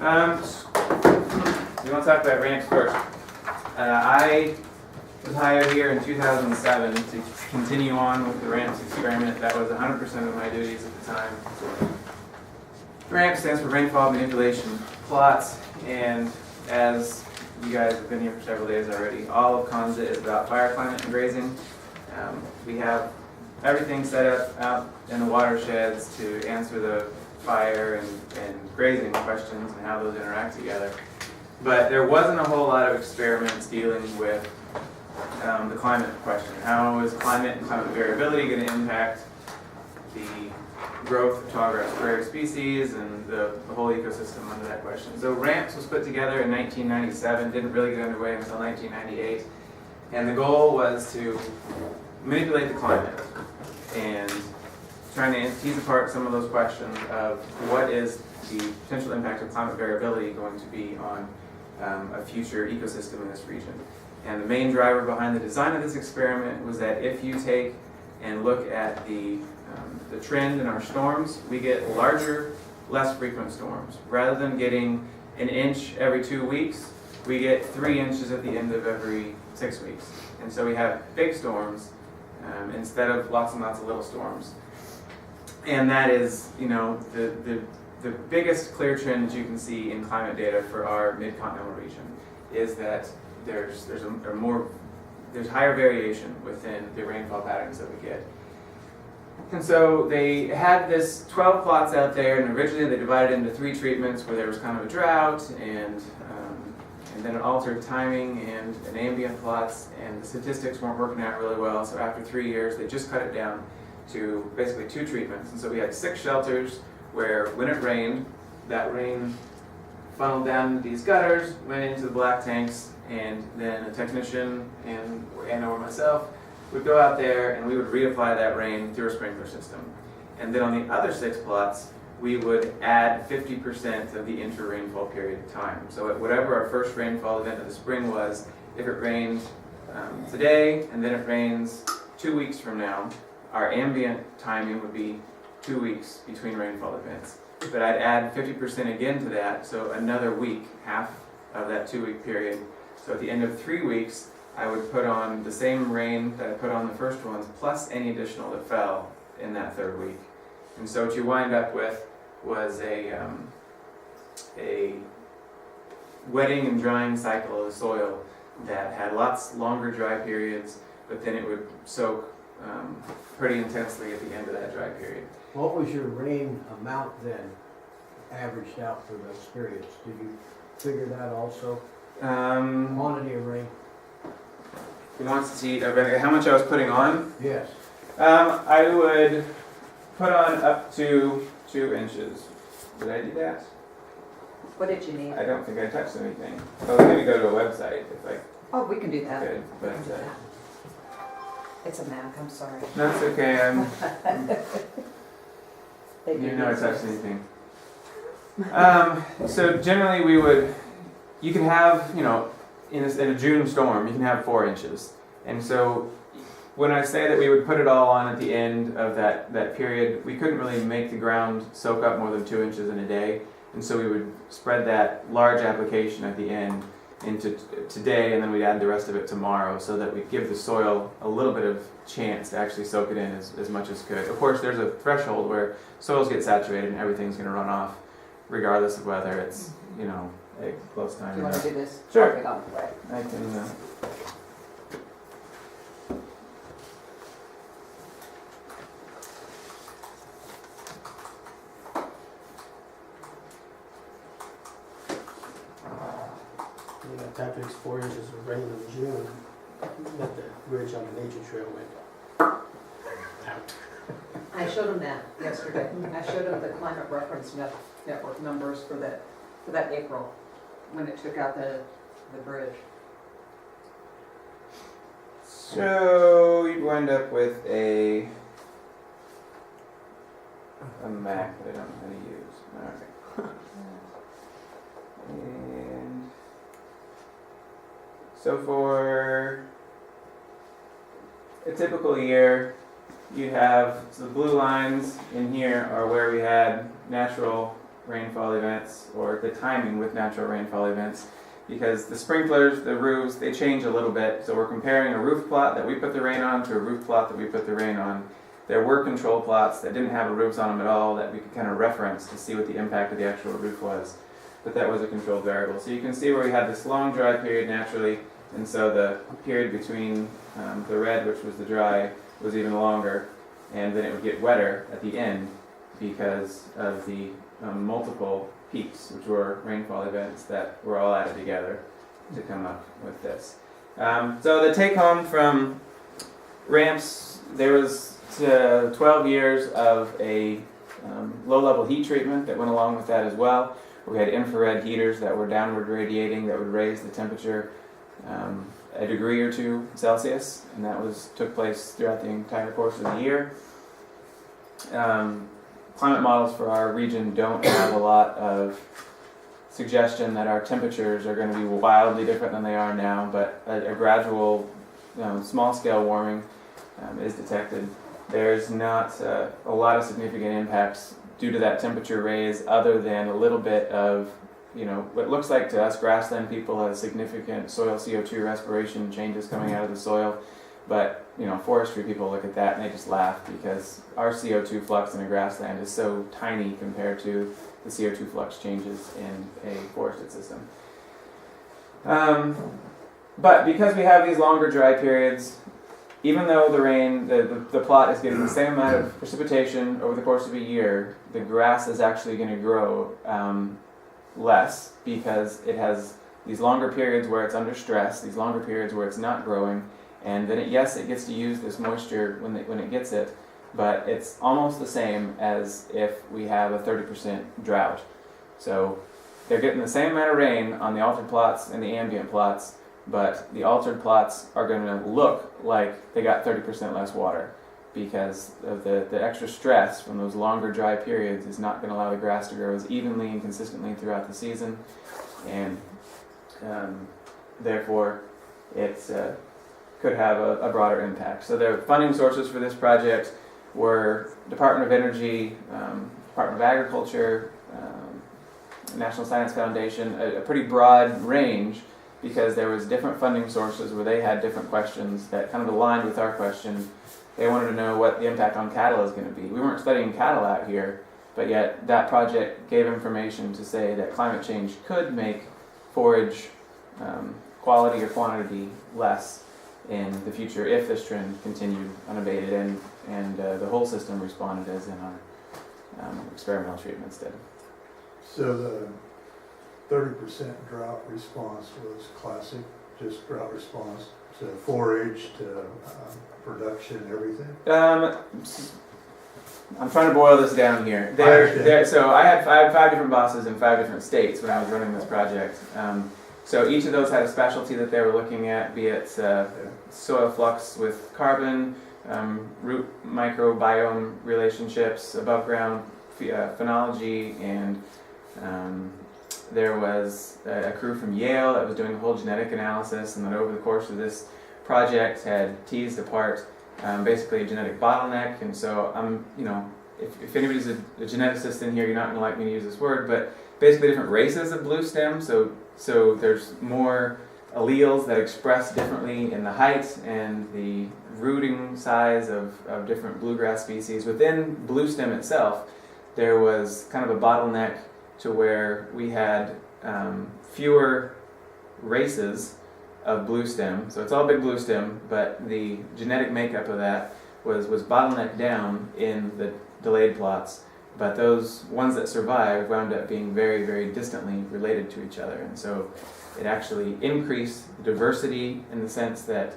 We want to talk about ramps first. I was hired here in 2007 to continue on with the ramps experiment. That was 100% of my duties at the time. RAMP stands for Rainfall Manipulation Plots, and as you guys have been here for several days already, all of Konza is about fire, climate, and grazing. We have everything set up out in the watersheds to answer the fire and grazing questions and how those interact together. But there wasn't a whole lot of experiments dealing with the climate question. How is climate and climate variability going to impact the growth of tallgrass prairie species and the whole ecosystem under that question? So RAMPS was put together in 1997, didn't really get underway until 1998. And the goal was to manipulate the climate and trying to tease apart some of those questions of what is the potential impact of climate variability going to be on a future ecosystem in this region. And the main driver behind the design of this experiment was that if you take and look at the trend in our storms, we get larger, less frequent storms. Rather than getting an inch every 2 weeks, we get 3 inches at the end of every 6 weeks. And so we have big storms instead of lots and lots of little storms. And that is, you know, the biggest clear trend that you can see in climate data for our mid-continental region is that there's higher variation within the rainfall patterns that we get. And so they had this 12 plots out there, and originally they divided into 3 treatments where there was kind of a drought and then an altered timing and an ambient plots, and the statistics weren't working out really well. So after 3 years, they just cut it down to basically 2 treatments. And so we had 6 shelters where when it rained, that rain funneled down these gutters, went into the black tanks, and then a technician and/or myself would go out there and we would reapply that rain through a sprinkler system. And then on the other 6 plots, we would add 50% of the inter-rainfall period of time. So at whatever our first rainfall event of the spring was, if it rained today and then it rains 2 weeks from now, our ambient timing would be 2 weeks between rainfall events. But I'd add 50% again to that, so another week, half of that 2-week period. So at the end of 3 weeks, I would put on the same rain that I put on the first ones, plus any additional that fell in that 3rd week. And so what you wind up with was a wetting and drying cycle of the soil that had lots longer dry periods, but then it would soak pretty intensely at the end of that dry period. What was your rain amount then, averaged out for those periods? Did you figure that also? Quantity of rain? He wants to see how much I was putting on? Yes. I would put on up to 2 inches. Did I do that? What did you need? I don't think I touched anything. Oh, maybe go to a website if I Oh, we can do that. could, but It's a Mac, I'm sorry. no, it's okay. They do You know I these touched things. anything. So generally you can have, you know, in a June storm, you can have 4 inches. And so when I say that we would put it all on at the end of that period, we couldn't really make the ground soak up more than 2 inches in a day. And so we would spread that large application at the end into today, and then we'd add the rest of it tomorrow, so that we'd give the soil a little bit of chance to actually soak it in as much as could. Of course, there's a threshold where soils get saturated and everything's going to run off, regardless of whether it's, you know, a close time Do you or want not. to do this? Sure. I'll get on the way. I can. You know, after it's 4 inches of rain in June, that the bridge on the nature trail went out. I showed him that yesterday. I showed him the climate reference network numbers for that April, when it took out the bridge. So you'd wind up with a Mac that I don't know how to use. Alright. And so for a typical year, you'd have, so the blue lines in here are where we had natural rainfall events or the timing with natural rainfall events, because the sprinklers, the roofs, they change a little bit. So we're comparing a roof plot that we put the rain on to a roof plot that we put the rain on. There were control plots that didn't have roofs on them at all that we could kind of reference to see what the impact of the actual roof was. But that was a controlled variable. So you can see where we had this long dry period naturally, and so the period between the red, which was the dry, was even longer, and then it would get wetter at the end because of the multiple peaks, which were rainfall events that were all added together to come up with this. So the take home from ramps, there was 12 years of a low-level heat treatment that went along with that as well. We had infrared heaters that were downward radiating that would raise the temperature a degree or 2 Celsius, and that took place throughout the entire course of the year. Climate models for our region don't have a lot of suggestion that our temperatures are going to be wildly different than they are now, but a gradual, small-scale warming is detected. There's not a lot of significant impacts due to that temperature raise, other than a little bit of, what looks like to us grassland people has significant soil CO2 respiration changes coming out of the soil. But, forestry people look at that and they just laugh, because our CO2 flux in a grassland is so tiny compared to the CO2 flux changes in a forested system. But because we have these longer dry periods, even though the rain, the plot is getting the same amount of precipitation over the course of a year, the grass is actually going to grow less, because it has these longer periods where it's under stress, these longer periods where it's not growing, and then it gets to use this moisture when it gets it, but it's almost the same as if we have a 30% drought. So they're getting the same amount of rain on the altered plots and the ambient plots, but the altered plots are going to look like they got 30% less water, because of the extra stress from those longer dry periods is not going to allow the grass to grow as evenly and consistently throughout the season, and therefore it could have a broader impact. So the funding sources for this project were Department of Energy, Department of Agriculture, National Science Foundation, a pretty broad range, because there was different funding sources where they had different questions that kind of aligned with our question. They wanted to know what the impact on cattle is going to be. We weren't studying cattle out here, but yet that project gave information to say that climate change could make forage quality or quantity less in the future if this trend continued unabated, and the whole system responded as in our experimental treatments did. So the 30% drought response was classic, just drought response to forage, to production, everything? I'm trying to boil this down here. So I had 5 different bosses in 5 different states when I was running this project. So each of those had a specialty that they were looking at, be it soil flux with carbon, root microbiome relationships, above ground phenology, and there was a crew from Yale that was doing a whole genetic analysis, and then over the course of this project had teased apart basically a genetic bottleneck. And so if anybody's a geneticist in here, you're not going to like me to use this word, but basically different races of blue stem. So there's more alleles that express differently in the height and the rooting size of different bluegrass species. Within blue stem itself, there was kind of a bottleneck to where we had fewer races of blue stem. So it's all big blue stem, but the genetic makeup of that was bottlenecked down in the delayed plots. But those ones that survived wound up being very, very distantly related to each other. And so it actually increased the diversity in the sense that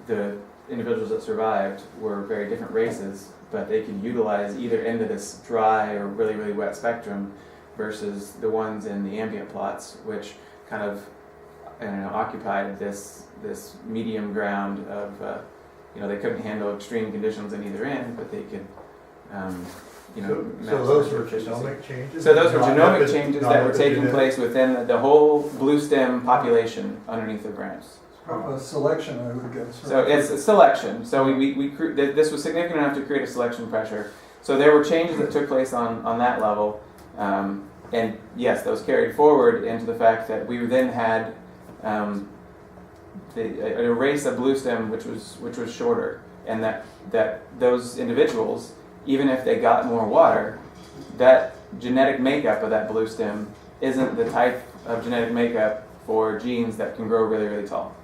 the individuals that survived were very different races, but they could utilize either end of this dry or really, really wet spectrum, versus the ones in the ambient plots, which kind of occupied this medium ground of, they couldn't handle extreme conditions in either end, but they could, so those were genomic changes? So those were genomic changes that were taking place within the whole blue stem population underneath the ramps. A selection, I would guess. Right? So it's a selection. So this was significant enough to create a selection pressure. So there were changes that took place on that level. and yes, those carried forward into the fact that we then had a race of blue stem which was shorter, and that those individuals, even if they got more water, that genetic makeup of that blue stem isn't the type of genetic makeup for genes that can grow really, really tall.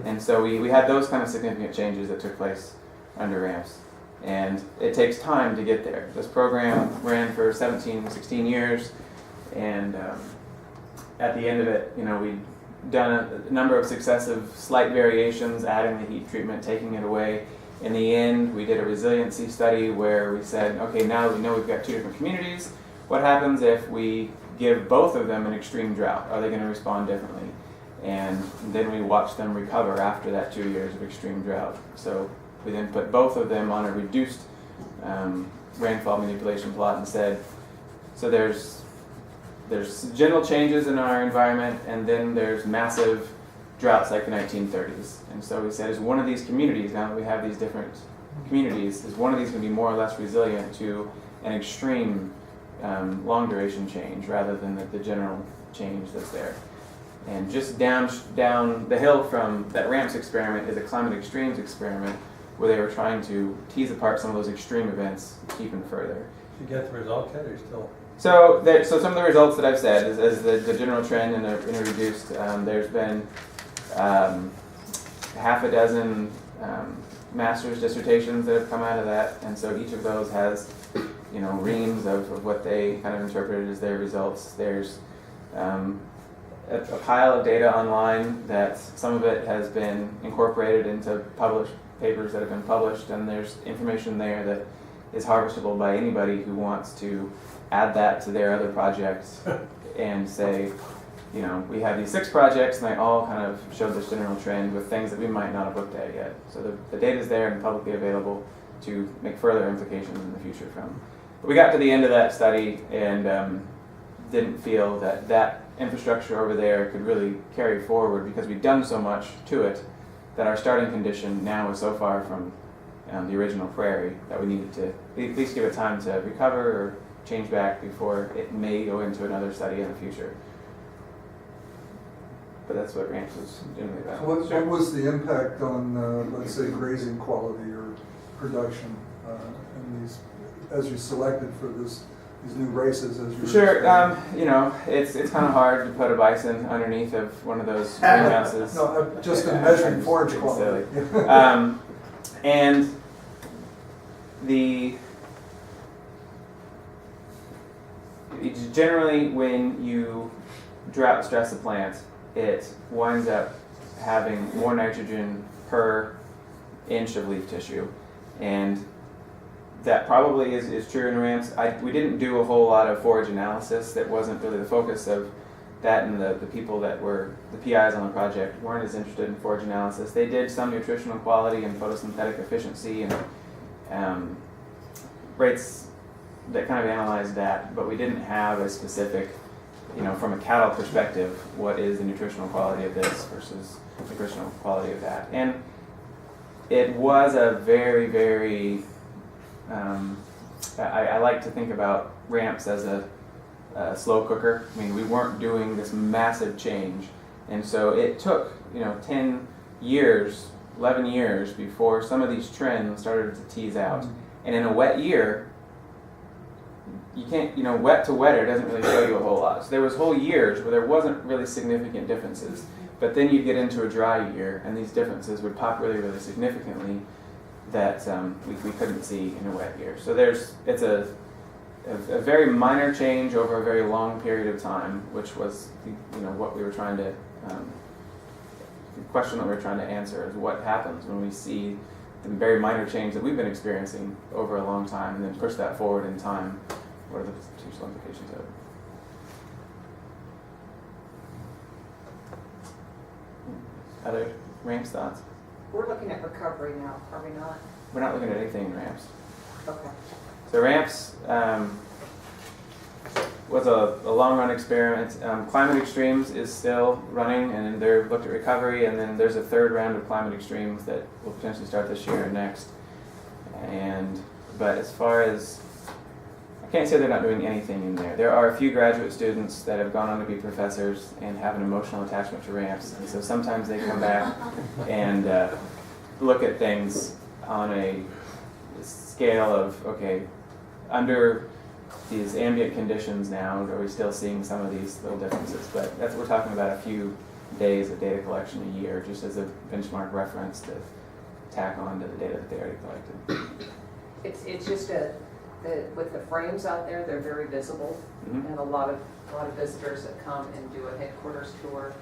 And so we had those kind of significant changes that took place under ramps. And it takes time to get there. This program ran for 17, 16 years, and at the end of it, we'd done a number of successive slight variations, adding the heat treatment, taking it away. In the end, we did a resiliency study where we said, okay, now that we know we've got two different communities, what happens if we give both of them an extreme drought? Are they going to respond differently? And then we watched them recover after that 2 years of extreme drought. So we then put both of them on a reduced rainfall manipulation plot and said, so there's general changes in our environment, and then there's massive droughts like the 1930s. And so we said, is one of these communities, now that we have these different communities, is one of these going to be more or less resilient to an extreme long duration change rather than the general change that's there? And just down the hill from that ramps experiment is a climate extremes experiment where they were trying to tease apart some of those extreme events even further. Did you get the result yet, or still? So some of the results that I've said is the general trend in a reduced. There's been half a dozen master's dissertations that have come out of that, and so each of those has reams of what they kind of interpreted as their results. There's a pile of data online that some of it has been incorporated into published papers that have been published, and there's information there that is harvestable by anybody who wants to add that to their other projects and say, we have these 6 projects and they all kind of show this general trend with things that we might not have looked at yet. So the data is there and publicly available to make further implications in the future from. But we got to the end of that study and didn't feel that infrastructure over there could really carry forward because we'd done so much to it that our starting condition now is so far from the original Prairie that we needed to at least give it time to recover or change back before it may go into another study in the future. But that's what ramps is generally about. What was the impact on, let's say, grazing quality or production in these, as you selected for these new races? As you Sure, it's kind of hard to put a bison underneath of one of those greenhouses. No, just in measuring forage quality. And generally when you drought stress a plant, it winds up having more nitrogen per inch of leaf tissue, and that probably is true in ramps. We didn't do a whole lot of forage analysis. That wasn't really the focus of that, and the people that were the PIs on the project weren't as interested in forage analysis. They did some nutritional quality and photosynthetic efficiency and rates that kind of analyzed that, but we didn't have a specific, from a cattle perspective, what is the nutritional quality of this versus nutritional quality of that. And it was a very, very, I like to think about ramps as a slow cooker. I mean, we weren't doing this massive change. And so it took, 10 years, 11 years before some of these trends started to tease out. And in a wet year, you can't, wet to wetter doesn't really show you a whole lot. So there was whole years where there wasn't really significant differences. But then you get into a dry year, and these differences would pop really, really significantly that we couldn't see in a wet year. So it's a very minor change over a very long period of time, which was what we were trying to the question that we're trying to answer is what happens when we see the very minor change that we've been experiencing over a long time, and then push that forward in time. What are the potential implications of it? Other ramps thoughts? We're looking at recovery now, are we not? We're not looking at anything in ramps. Okay. So ramps was a long run experiment. Climate extremes is still running, and they're looked at recovery, and then there's a third round of climate extremes that will potentially start this year and next. But as far as can't say they're not doing anything in there. There are a few graduate students that have gone on to be professors and have an emotional attachment to ramps, and so sometimes they come back and look at things on a scale of, okay, under these ambient conditions now, are we still seeing some of these little differences? But we're talking about a few days of data collection a year, just as a benchmark reference to tack on to the data that they already collected. It's just with the frames out there, they're very visible, Mhm. and a lot of visitors that come and do a headquarters tour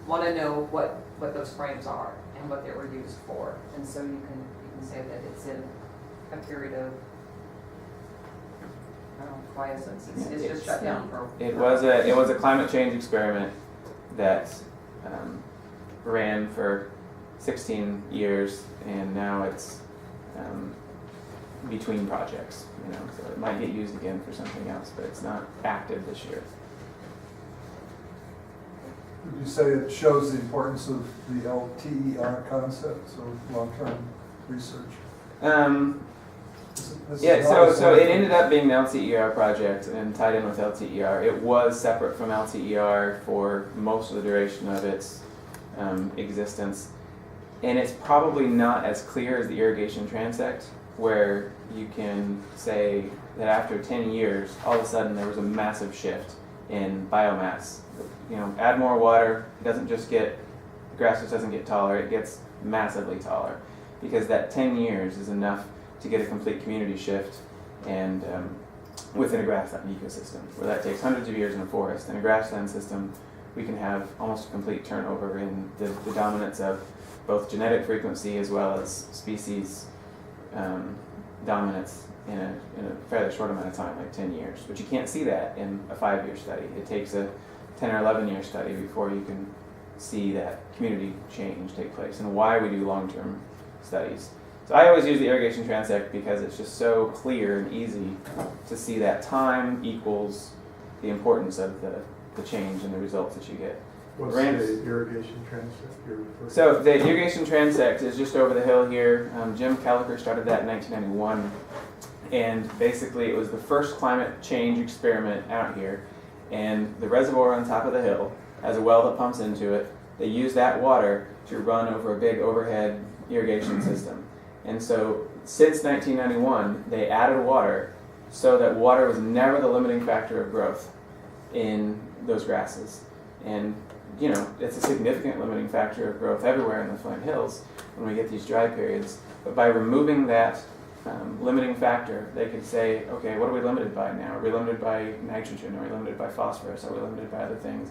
want to know what those frames are and what they were used for, and so you can say that it's in a period of quiescence. It's just shut down for. It was a climate change experiment that ran for 16 years, and now it's between projects, so it might get used again for something else, but it's not active this year. Would you say it shows the importance of the LTER concept, so long-term research? Yeah, so it ended up being the LTER project and tied in with LTER. It was separate from LTER for most of the duration of its existence, and it's probably not as clear as the irrigation transect, where you can say that after 10 years, all of a sudden there was a massive shift in biomass. Add more water, it doesn't just the grass just doesn't get taller, it gets massively taller, because that 10 years is enough to get a complete community shift and within a grassland ecosystem, where that takes hundreds of years in a forest. In a grassland system, we can have almost a complete turnover in the dominance of both genetic frequency as well as species dominance in a fairly short amount of time, like 10 years. But you can't see that in a 5-year study. It takes a 10 or 11-year study before you can see that community change take place, and why we do long-term studies. So I always use the irrigation transect because it's just so clear and easy to see that time equals the importance of the change and the results that you get. What's Ramps. the irrigation transect you're referring to? So the irrigation transect is just over the hill here. Jim Kelleher started that in 1991, and basically it was the first climate change experiment out here. And the reservoir on top of the hill has a well that pumps into it. They use that water to run over a big overhead irrigation system. And so since 1991, they added water so that water was never the limiting factor of growth in those grasses. And it's a significant limiting factor of growth everywhere in the Flint Hills when we get these dry periods. But by removing that limiting factor, they could say, okay, what are we limited by now? Are we limited by nitrogen? Are we limited by phosphorus? Are we limited by other things?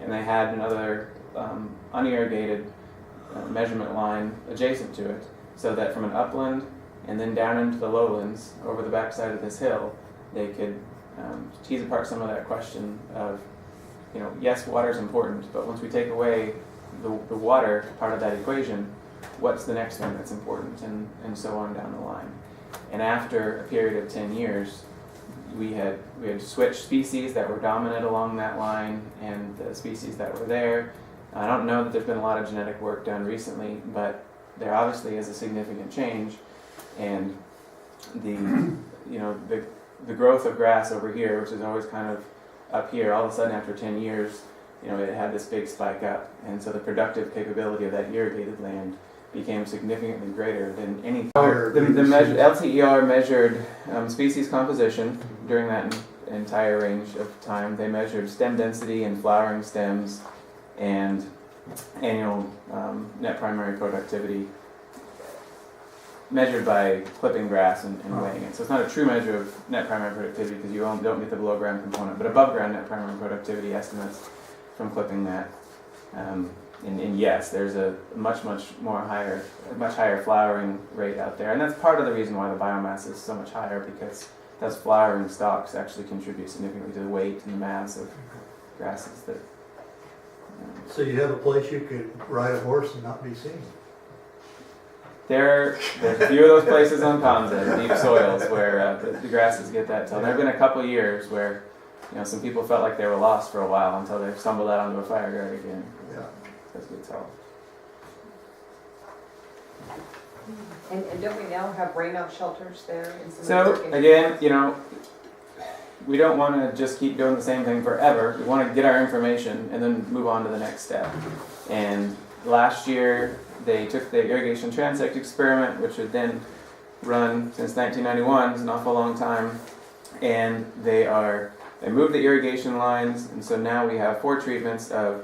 And they had another unirrigated measurement line adjacent to it, so that from an upland and then down into the lowlands over the backside of this hill, they could tease apart some of that question of, yes, water is important, but once we take away the water part of that equation, what's the next thing that's important, and so on down the line. And after a period of 10 years, we had switched species that were dominant along that line and the species that were there. I don't know that there's been a lot of genetic work done recently, but there obviously is a significant change, and the growth of grass over here, which is always kind of up here, all of a sudden after 10 years, it had this big spike up, and so the productive capability of that irrigated land became significantly greater than any. LTER measured species composition during that entire range of time. They measured stem density and flowering stems and annual net primary productivity measured by clipping grass and weighing it. So it's not a true measure of net primary productivity because you don't get the below ground component, but above ground net primary productivity estimates from clipping that. And yes, there's a much higher flowering rate out there, and that's part of the reason why the biomass is so much higher, because those flowering stalks actually contribute significantly to the weight and the mass of grasses that. So you have a place you could ride a horse and not be seen? There's a few of those places on Konza, deep soils, where the grasses get that tall. There have been a couple years where some people felt like they were lost for a while until they stumbled out onto a fire guard again. Yeah. That's good tall. And don't we now have rainout shelters there? So again, we don't want to just keep doing the same thing forever. We want to get our information and then move on to the next step. And last year, they took the irrigation transect experiment, which had been run since 1991, it's an awful long time, and they moved the irrigation lines, and so now we have 4 treatments of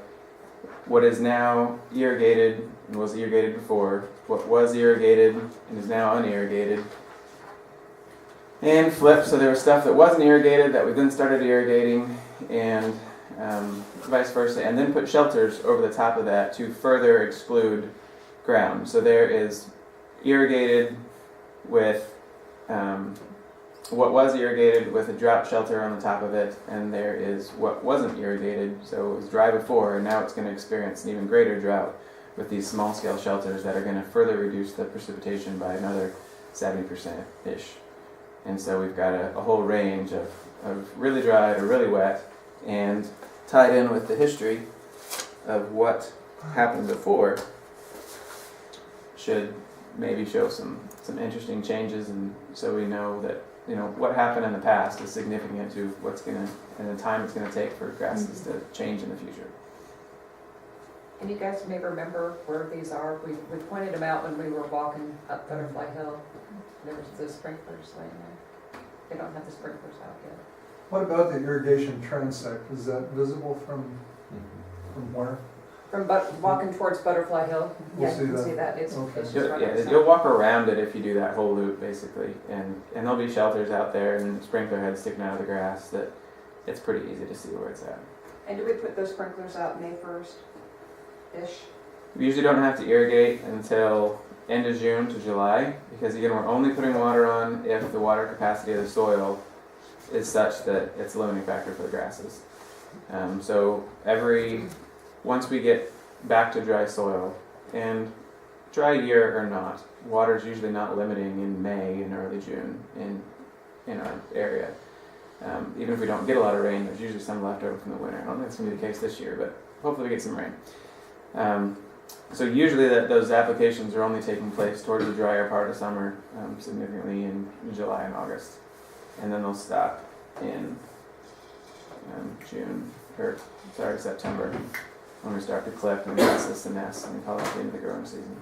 what is now irrigated and was irrigated before, what was irrigated and is now unirrigated, and flipped. So there was stuff that wasn't irrigated that we then started irrigating, and vice versa, and then put shelters over the top of that to further exclude ground. So there is irrigated with what was irrigated with a drought shelter on the top of it, and there is what wasn't irrigated, so it was dry before, and now it's going to experience an even greater drought with these small-scale shelters that are going to further reduce the precipitation by another 70%-ish. And so we've got a whole range of really dry to really wet, and tied in with the history of what happened before should maybe show some interesting changes, and so we know that what happened in the past is significant to what's gonna and the time it's gonna take for grasses to change in the future. And you guys may remember where these are. We pointed them out when we were walking up Butterfly Hill. There was the sprinklers laying there. They don't have the sprinklers out yet. What about the irrigation transect? Is that visible from where? From walking towards Butterfly Hill, We'll yeah, you can see see that. It's Okay. just right outside. You'll walk around it if you do that whole loop, basically, and there'll be shelters out there and sprinkler heads sticking out of the grass that it's pretty easy to see where it's at. And do we put those sprinklers out May 1st-ish? We usually don't have to irrigate until end of June to July, because again, we're only putting water on if the water capacity of the soil is such that it's a limiting factor for the grasses. So once we get back to dry soil, and dry year or not, water is usually not limiting in May and early June in our area. Even if we don't get a lot of rain, there's usually some left over from the winter. I don't think it's going to be the case this year, but hopefully we get some rain. So usually those applications are only taking place towards the drier part of summer, significantly in July and August. And then they'll stop in September, when we start to clip and assist the nests and call it the end of the growing season.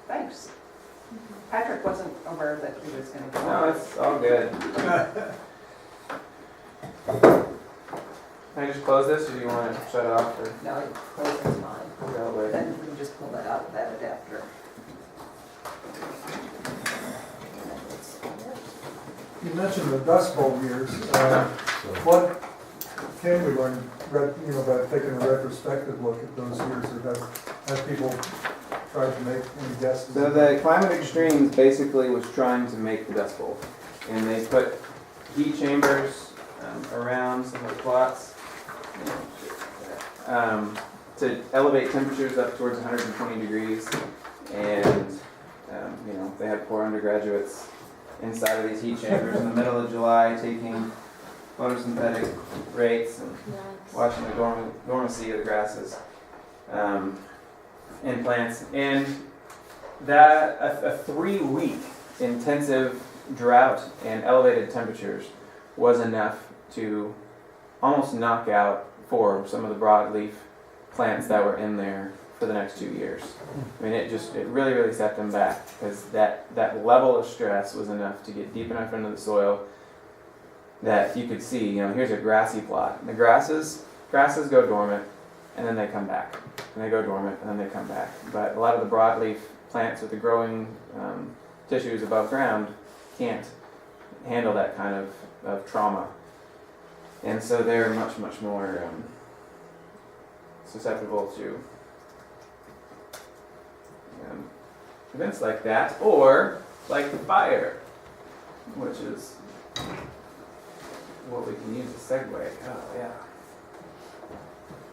Thanks. Patrick wasn't aware that he was going to go. No, it's all good. Can I just close this, or do you want to shut it off? Or? No, close is fine. Okay, I'll wait. Then we can just pull that out of that adapter. You mentioned the Dust Bowl years. What can we learn, by taking a retrospective look at those years, or have people tried to make any guesses? So the Climate Extremes basically was trying to make the Dust Bowl, and they put heat chambers around some of the plots to elevate temperatures up towards 120 degrees, and they had poor undergraduates inside of these heat chambers in the middle of July taking photosynthetic rates and watching the dormancy of the grasses and plants. And that a 3-week intensive drought and elevated temperatures was enough to almost knock out for some of the broadleaf plants that were in there for the next 2 years. I mean, it really, really set them back, because that level of stress was enough to get deep enough into the soil that you could see, here's a grassy plot. And the grasses go dormant, and then they come back. And they go dormant, and then they come back. But a lot of the broadleaf plants with the growing tissues above ground can't handle that kind of trauma. And so they're much, much more susceptible to events like that, or like the fire, which is what we can use as a segue. Oh, yeah.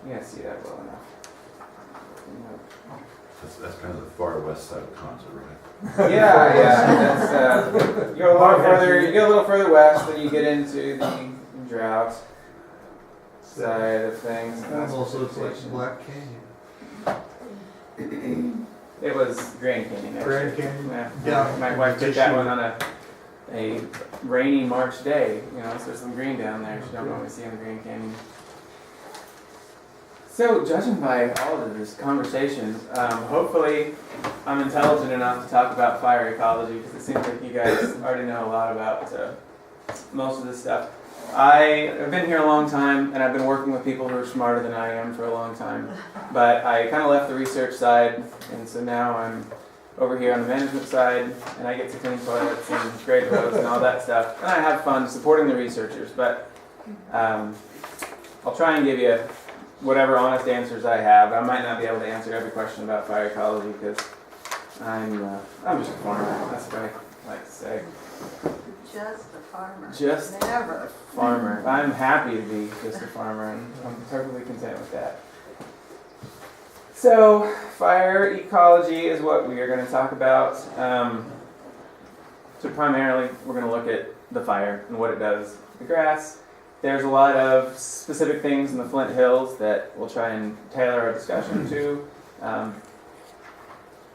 You guys see that well enough. That's kind of the far west side of Konza, right? Yeah. That's, you go a little further west, then you get into the drought side of things. It almost looks like Black Canyon. It was Grand Canyon, actually. Grand Canyon? Yeah. Yeah. My wife took that one on a a rainy March day, so there's some green down there, which you don't normally see in the Green Canyon. So, judging by all of this conversation, hopefully I'm intelligent enough to talk about fire ecology, because it seems like you guys already know a lot about most of this stuff. I have been here a long time, and I've been working with people who are smarter than I am for a long time. But I kind of left the research side, and so now I'm over here on the management side, and I get to clean toilets and grade roads and all that stuff. And I have fun supporting the researchers, but I'll try and give you whatever honest answers I have. I might not be able to answer every question about fire ecology, because I'm just a farmer. That's what I like to say. Just a farmer. Just Never. a farmer. I'm happy to be just a farmer, and I'm perfectly content with that. So, fire ecology is what we are going to talk about. So primarily, we're going to look at the fire and what it does to the grass. There's a lot of specific things in the Flint Hills that we'll try and tailor our discussion to.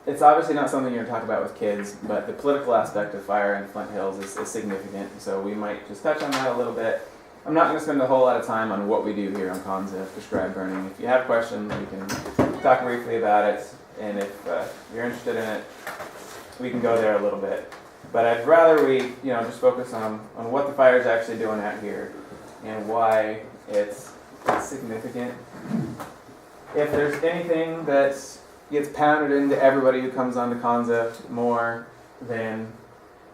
It's obviously not something you're going to talk about with kids, but the political aspect of fire in Flint Hills is significant, so we might just touch on that a little bit. I'm not going to spend a whole lot of time on what we do here on Konza, prescribed burning. If you have questions, we can talk briefly about it, and if you're interested in it, we can go there a little bit. But I'd rather we just focus on what the fire is actually doing out here and why it's significant. If there's anything that gets pounded into everybody who comes onto Konza more than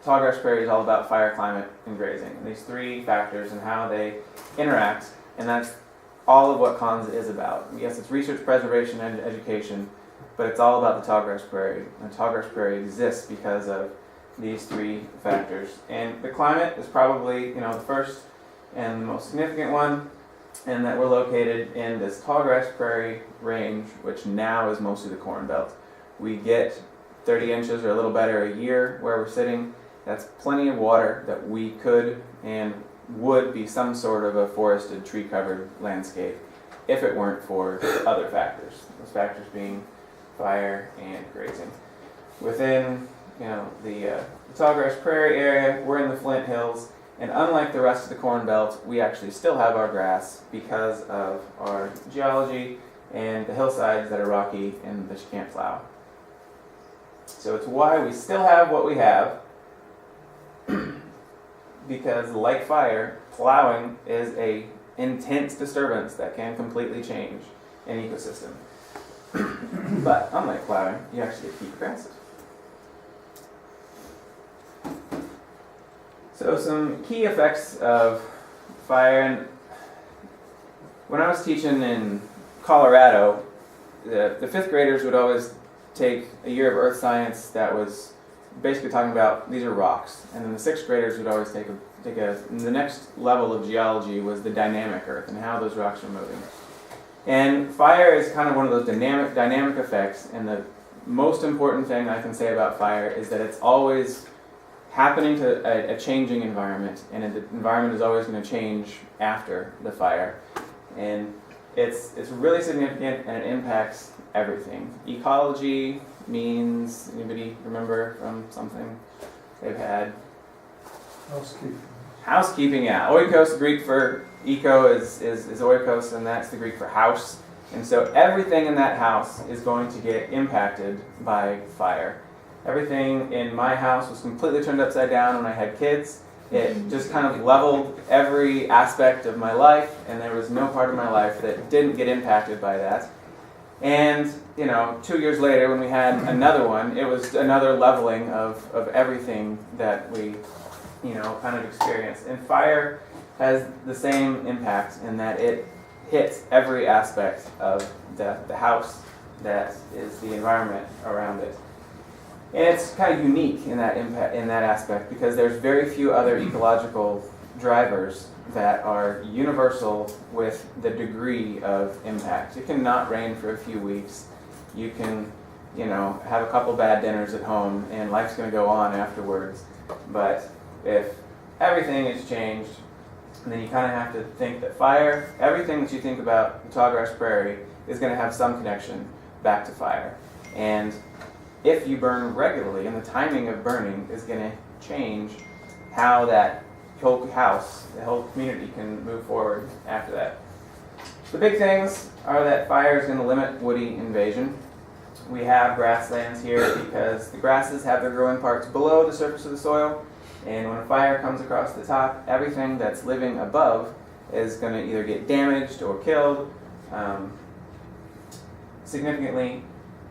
tallgrass prairie is all about fire, climate, and grazing. And these three factors and how they interact, and that's all of what Konza is about. Yes, it's research, preservation, and education, but it's all about the tallgrass prairie. And tallgrass prairie exists because of these three factors. And the climate is probably the first and the most significant one, and that we're located in this tallgrass prairie range, which now is mostly the corn belt. We get 30 inches or a little better a year where we're sitting. That's plenty of water that we could and would be some sort of a forested, tree-covered landscape if it weren't for other factors. Those factors being fire and grazing. Within the tallgrass prairie area, we're in the Flint Hills. And unlike the rest of the corn belt, we actually still have our grass because of our geology and the hillsides that are rocky and that you can't plow. So it's why we still have what we have, because like fire, plowing is a intense disturbance that can completely change an ecosystem. But unlike plowing, you actually get to keep your grasses. So some key effects of fire, and when I was teaching in Colorado, the fifth graders would always take a year of earth science that was basically talking about these are rocks, and then the sixth graders would always take the next level of geology was the dynamic earth and how those rocks are moving. And fire is kind of one of those dynamic effects, and the most important thing I can say about fire is that it's always happening to a changing environment, and the environment is always going to change after the fire. And it's really significant, and it impacts everything. Ecology means, anybody remember from something they've had? Housekeeping. Housekeeping, yeah. Oikos, Greek for eco is oikos, and that's the Greek for house. And so everything in that house is going to get impacted by fire. Everything in my house was completely turned upside down when I had kids. It just kind of leveled every aspect of my life, and there was no part of my life that didn't get impacted by that. And 2 years later, when we had another one, it was another leveling of everything that we kind of experienced. And fire has the same impact in that it hits every aspect of the house that is the environment around it. And it's kind of unique in that aspect, because there's very few other ecological drivers that are universal with the degree of impact. It can not rain for a few weeks. You can, have a couple bad dinners at home, and life's going to go on afterwards. But if everything is changed, then you kind of have to think that fire, everything that you think about the tallgrass prairie, is going to have some connection back to fire. And if you burn regularly, and the timing of burning is going to change how that whole house, the whole community can move forward after that. The big things are that fire is going to limit woody invasion. We have grasslands here because the grasses have their growing parts below the surface of the soil, and when a fire comes across the top, everything that's living above is going to either get damaged or killed significantly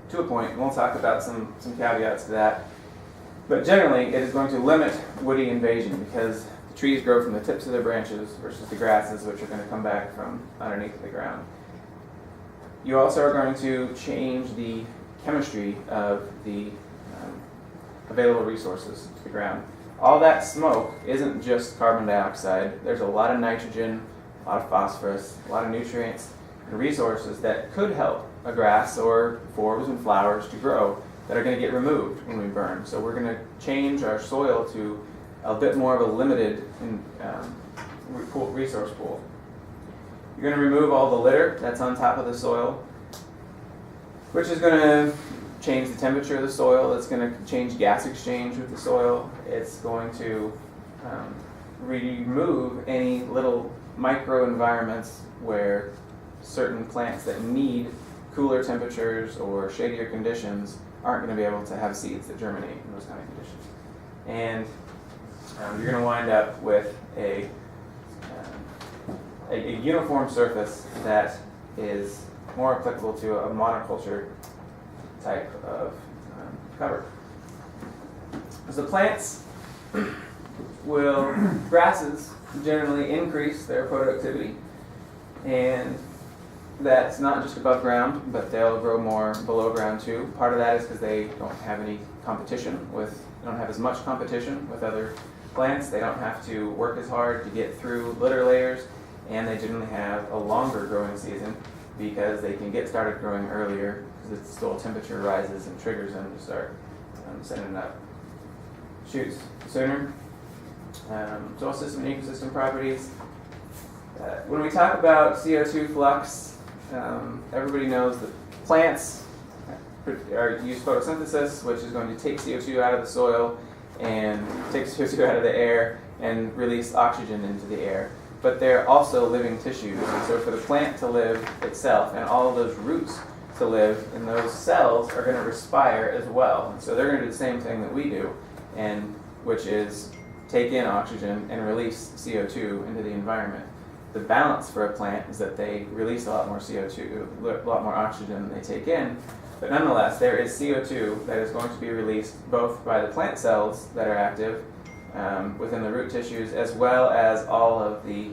to a point. We'll talk about some caveats to that. But generally, it is going to limit woody invasion because the trees grow from the tips of their branches versus the grasses, which are going to come back from underneath the ground. You also are going to change the chemistry of the available resources to the ground. All that smoke isn't just carbon dioxide. There's a lot of nitrogen, a lot of phosphorus, a lot of nutrients and resources that could help a grass or forbs and flowers to grow that are going to get removed when we burn. So we're going to change our soil to a bit more of a limited resource pool. You're going to remove all the litter that's on top of the soil, which is going to change the temperature of the soil. It's going to change gas exchange with the soil. It's going to remove any little microenvironments where certain plants that need cooler temperatures or shadier conditions aren't going to be able to have seeds that germinate in those kind of conditions. And you're going to wind up with a uniform surface that is more applicable to a monoculture type of cover. So the plants grasses generally increase their productivity, and that's not just above ground, but they'll grow more below ground too. Part of that is because they don't have any competition they don't have as much competition with other plants. They don't have to work as hard to get through litter layers, and they generally have a longer growing season because they can get started growing earlier because the soil temperature rises and triggers them to start sending up shoots sooner. Soil system and ecosystem properties. When we talk about CO2 flux, everybody knows that plants use photosynthesis, which is going to take CO2 out of the soil and take CO2 out of the air and release oxygen into the air. But they're also living tissues, and so for the plant to live itself and all of those roots to live, and those cells are going to respire as well. And so they're going to do the same thing that we do, and which is take in oxygen and release CO2 into the environment. The balance for a plant is that they release a lot more CO2, a lot more oxygen than they take in, but nonetheless there is CO2 that is going to be released both by the plant cells that are active within the root tissues, as well as all of the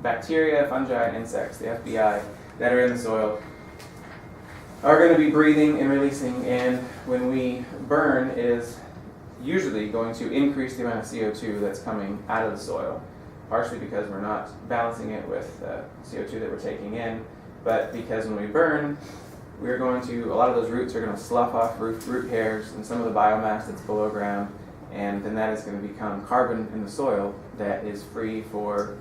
bacteria, fungi, and insects, the FBI, that are in the soil, are going to be breathing and releasing, and when we burn, it is usually going to increase the amount of CO2 that's coming out of the soil, partially because we're not balancing it with CO2 that we're taking in, but because when we burn, we're going to, a lot of those roots are going to slough off root hairs and some of the biomass that's below ground, and then that is going to become carbon in the soil that is free for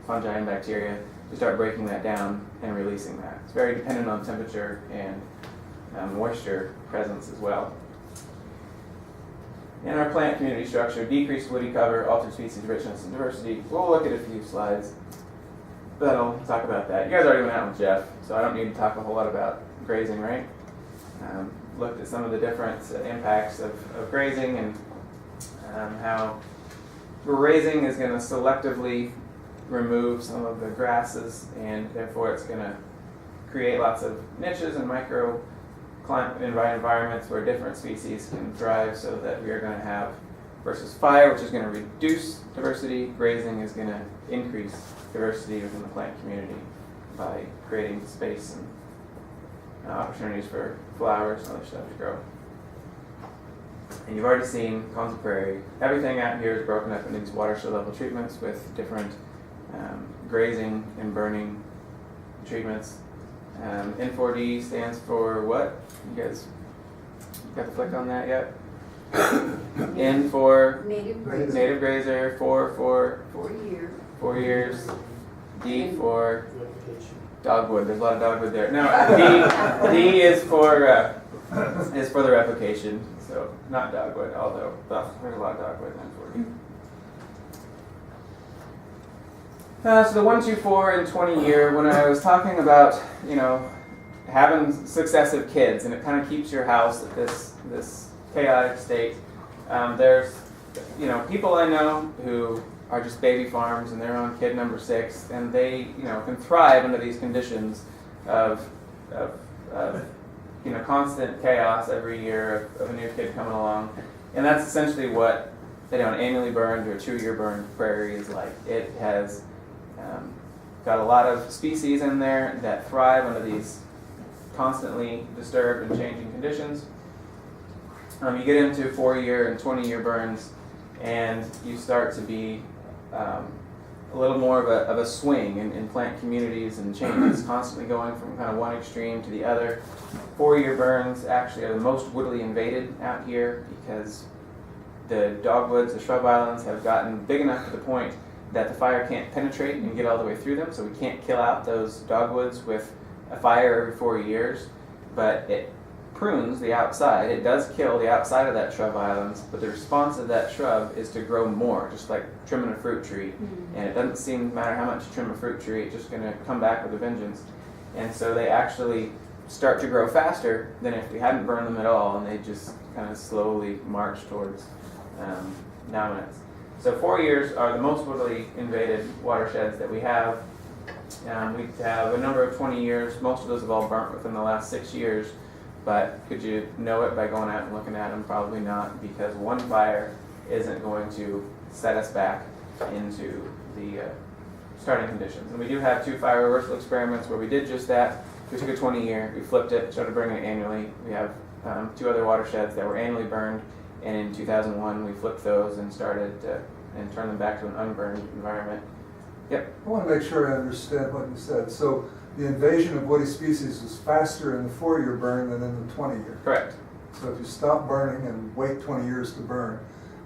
fungi and bacteria to start breaking that down and releasing that. It's very dependent on temperature and moisture presence as well. In our plant community structure, decreased woody cover, altered species richness and diversity. We'll look at a few slides that'll talk about that. You guys already went out with Jeff, so I don't need to talk a whole lot about grazing, right? Looked at some of the different impacts of grazing and how grazing is going to selectively remove some of the grasses, and therefore it's going to create lots of niches and micro environments where different species can thrive, so that we are going to have, versus fire, which is going to reduce diversity, grazing is going to increase diversity within the plant community by creating space and opportunities for flowers and other stuff to grow. And you've already seen Konza Prairie. Everything out here is broken up into these watershed level treatments with different grazing and burning treatments. N4D stands for what? You guys got the flick on that yet? N for Native grazer. native grazer, 4 for 4 years. 4 years, D for Replication. dogwood. There's a lot of dogwood there. No, D is for is for the replication, so not dogwood, although there's a lot of dogwood in that. So the 1, 2, 4, and 20 year, when I was talking about, having successive kids, and it kind of keeps your house at this chaotic state. There's, people I know who are just baby farms and they're on kid number 6, and they, can thrive under these conditions of constant chaos every year of a new kid coming along. And that's essentially what, an annually burned or 2-year burned prairie is like. It has got a lot of species in there that thrive under these constantly disturbed and changing conditions. You get into 4-year and 20-year burns, and you start to be a little more of a swing in plant communities and changes, constantly going from kind of one extreme to the other. 4-year burns actually are the most woodily invaded out here because the dogwoods, the shrub islands, have gotten big enough to the point that the fire can't penetrate and get all the way through them, so we can't kill out those dogwoods with a fire every 4 years, but it prunes the outside. It does kill the outside of that shrub islands, but the response of that shrub is to grow more, just like trimming a fruit tree. And it doesn't seem to matter how much you trim a fruit tree, it's just going to come back with a vengeance. And so they actually start to grow faster than if we hadn't burned them at all, and they just kind of slowly march towards dominance. So 4 years are the most woodily invaded watersheds that we have. We have a number of 20 years. Most of those have all burnt within the last 6 years. But could you know it by going out and looking at them? Probably not, because one fire isn't going to set us back into the starting conditions. And we do have 2 fire reversal experiments where we did just that. We took a 20-year, we flipped it, started burning it annually. We have 2 other watersheds that were annually burned, and in 2001 we flipped those and started and turned them back to an unburned environment. Yep. I want to make sure I understand what you said. So the invasion of woody species is faster in the 4-year burn than in the 20-year. Correct. So if you stop burning and wait 20 years to burn,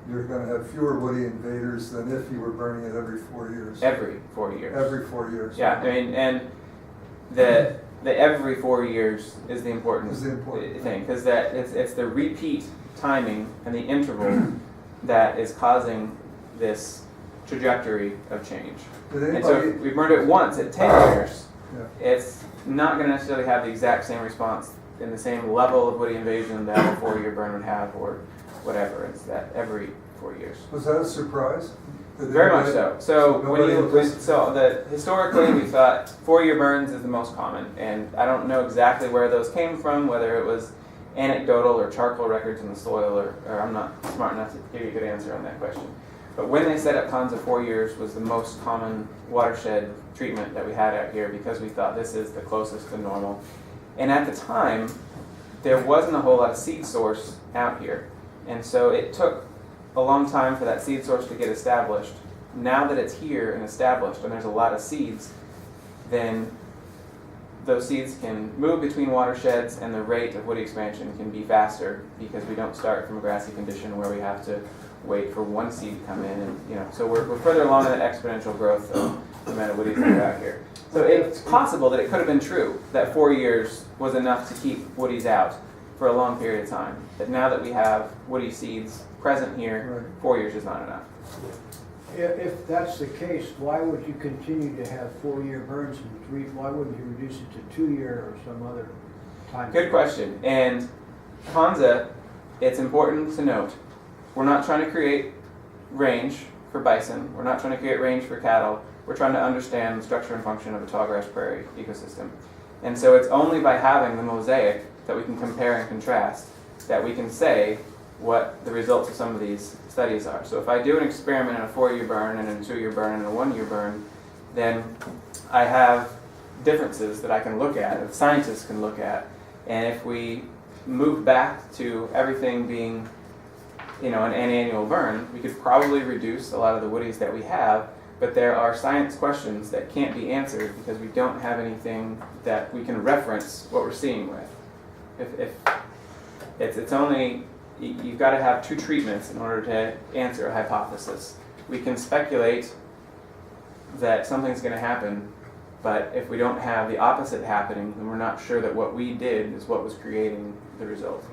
you're going to have fewer woody invaders than if you were burning it every 4 years. Every 4 years. Every 4 years. Yeah, I mean, and the every 4 years is the important thing, because that it's the repeat timing and the interval that is causing this trajectory of change. And so if we burned it once at 10 years, it's not going to necessarily have the exact same response in the same level of woody invasion that a 4-year burn would have, or whatever. It's that every 4 years. Was that a surprise? Very much so. So historically we thought 4-year burns is the most common, and I don't know exactly where those came from, whether it was anecdotal or charcoal records in the soil, or I'm not smart enough to give you a good answer on that question. But when they set up Konza, 4 years was the most common watershed treatment that we had out here, because we thought this is the closest to normal. And at the time, there wasn't a whole lot of seed source out here. And so it took a long time for that seed source to get established. Now that it's here and established and there's a lot of seeds, then those seeds can move between watersheds, and the rate of woody expansion can be faster, because we don't start from a grassy condition where we have to wait for one seed to come in, and so we're further along in that exponential growth of the amount of woodies that are out here. So it's possible that it could have been true that 4 years was enough to keep woodies out for a long period of time. But now that we have woody seeds present here, 4 years is not enough. If that's the case, why would you continue to have 4-year burns and why wouldn't you reduce it to 2-year or some other time? Good question. And Konza, it's important to note, we're not trying to create range for bison. We're not trying to create range for cattle. We're trying to understand the structure and function of a tallgrass prairie ecosystem. And so it's only by having the mosaic that we can compare and contrast that we can say what the results of some of these studies are. So if I do an experiment in a 4-year burn and a 2-year burn and a 1-year burn, then I have differences that I can look at, that scientists can look at. And if we move back to everything being an annual burn, we could probably reduce a lot of the woodies that we have, but there are science questions that can't be answered because we don't have anything that we can reference what we're seeing with. If it's only, you've got to have 2 treatments in order to answer a hypothesis. We can speculate that something's going to happen, but if we don't have the opposite happening, then we're not sure that what we did is what was creating the result.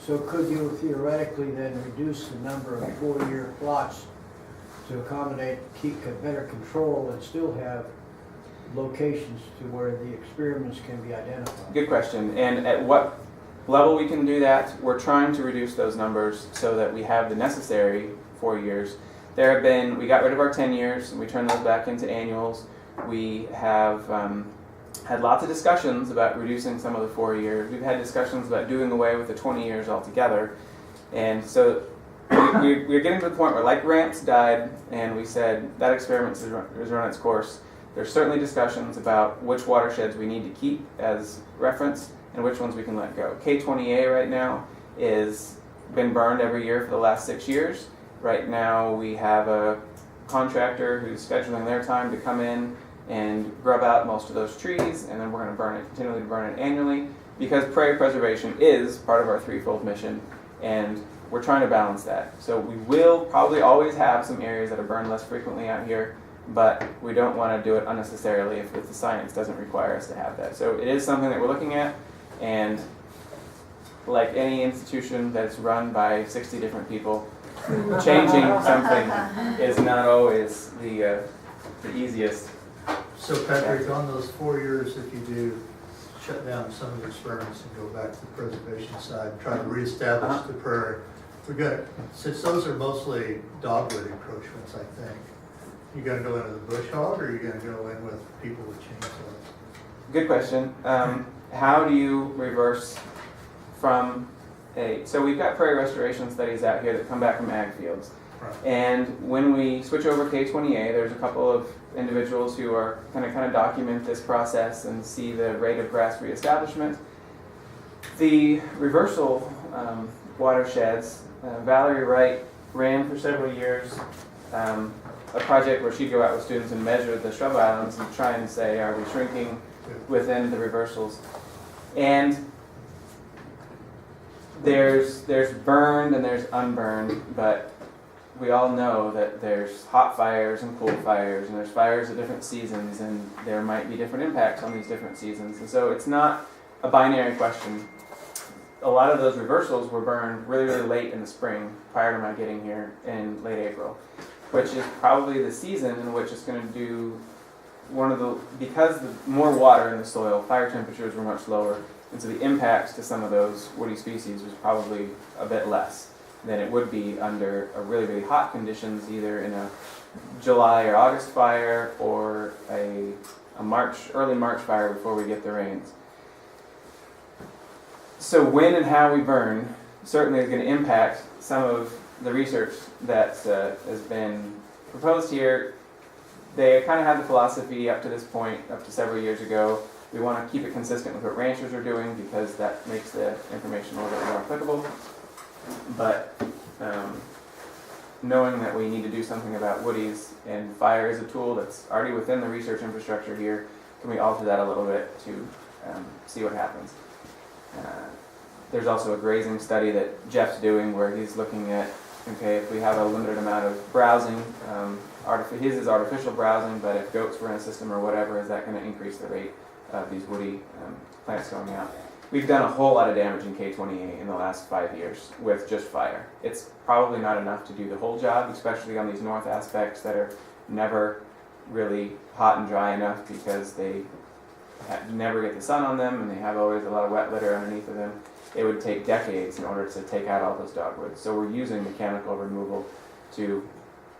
So could you theoretically then reduce the number of 4-year plots to accommodate, keep better control and still have locations to where the experiments can be identified? Good question. And at what level we can do that, we're trying to reduce those numbers so that we have the necessary 4 years. We got rid of our 10 years and we turned those back into annuals. We have had lots of discussions about reducing some of the 4 years. We've had discussions about doing away with the 20 years altogether. And so we're getting to the point where, like ramps died, and we said that experiment has run its course. There's certainly discussions about which watersheds we need to keep as reference and which ones we can let go. K20A right now is been burned every year for the last 6 years. Right now we have a contractor who's scheduling their time to come in and grub out most of those trees, and then we're going to continually burn it annually, because prairie preservation is part of our threefold mission, and we're trying to balance that. So we will probably always have some areas that are burned less frequently out here, but we don't want to do it unnecessarily if the science doesn't require us to have that. So it is something that we're looking at, and like any institution that's run by 60 different people, changing something is not always the easiest. So Patrick, on those 4 years, if you do shut down some of your experiments and go back to the preservation side, try to reestablish the prairie, since those are mostly dogwood encroachments, I think, you gonna go into the bush hog, or are you gonna go in with people with chainsaws? Good question. How do you reverse from so we've got prairie restoration studies out here that come back from ag fields. Right. And when we switch over K20A, there's a couple of individuals who are kind of document this process and see the rate of grass reestablishment. The reversal watersheds, Valerie Wright ran for several years a project where she'd go out with students and measure the shrub islands and try and say, are we shrinking within the reversals? And there's burned and there's unburned, but we all know that there's hot fires and cool fires, and there's fires at different seasons, and there might be different impacts on these different seasons. And so it's not a binary question. A lot of those reversals were burned really, really late in the spring, prior to my getting here in late April, which is probably the season in which it's going to do because the more water in the soil, fire temperatures were much lower, and so the impacts to some of those woody species was probably a bit less than it would be under a really, really hot conditions, either in a July or August fire or a early March fire before we get the rains. So when and how we burn certainly is going to impact some of the research that has been proposed here. They kind of had the philosophy up to this point, up to several years ago, we want to keep it consistent with what ranchers are doing because that makes the information a little bit more applicable. But knowing that we need to do something about woodies, and fire is a tool that's already within the research infrastructure here, can we alter that a little bit to see what happens? There's also a grazing study that Jeff's doing where he's looking at, okay, if we have a limited amount of browsing, his is artificial browsing, but if goats were in a system or whatever, is that going to increase the rate of these woody plants going out? We've done a whole lot of damage in K20A in the last 5 years with just fire. It's probably not enough to do the whole job, especially on these north aspects that are never really hot and dry enough because they never get the sun on them and they have always a lot of wet litter underneath of them. It would take decades in order to take out all those dogwoods. So we're using mechanical removal to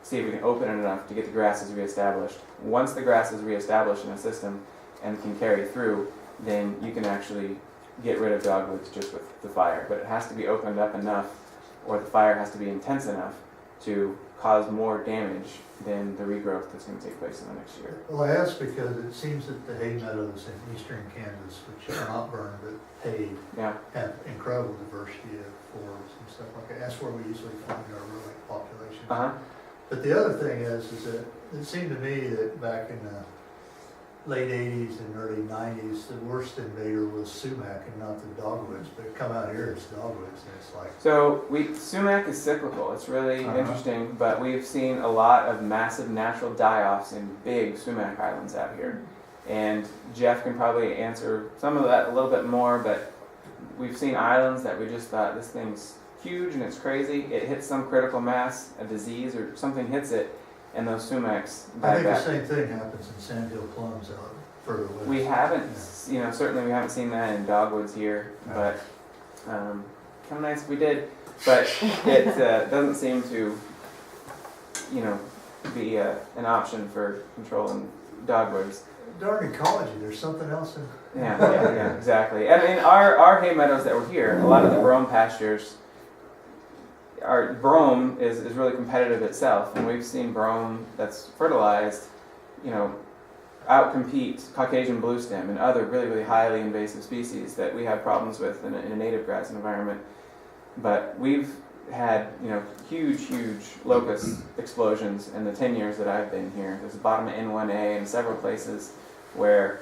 see if we can open it enough to get the grasses reestablished. Once the grass is reestablished in a system and can carry through, then you can actually get rid of dogwoods just with the fire. But it has to be opened up enough, or the fire has to be intense enough to cause more damage than the regrowth that's going to take place in the next year. Well, I ask because it seems that the hay meadows in eastern Kansas, which are not burned but hayed, have incredible diversity of forests and stuff like that. That's where we usually find our ruling populations. But the other thing is that it seemed to me that back in the late 80s and early 90s, the worst invader was sumac and not the dogwoods. But come out here, it's dogwoods, and it's like... So sumac is cyclical. It's really interesting, but we've seen a lot of massive natural die-offs in big sumac islands out here. And Jeff can probably answer some of that a little bit more, but we've seen islands that we just thought this thing's huge and it's crazy. It hits some critical mass, a disease or something hits it, and those sumacs I die think the back. same thing happens in sandhill plums out further west. We haven't, certainly we haven't seen that in dogwoods here, but kind of nice if we did. But it doesn't seem to, be an option for controlling dogwoods. Darn ecology, there's something else in. Yeah, exactly. And in our hay meadows that were here, a lot of the brome pastures, our brome is really competitive itself, and we've seen brome that's fertilized, outcompete Caucasian bluestem and other really, really highly invasive species that we have problems with in a native grass environment. But we've had, huge locust explosions in the 10 years that I've been here. There's the bottom of N1A and several places where,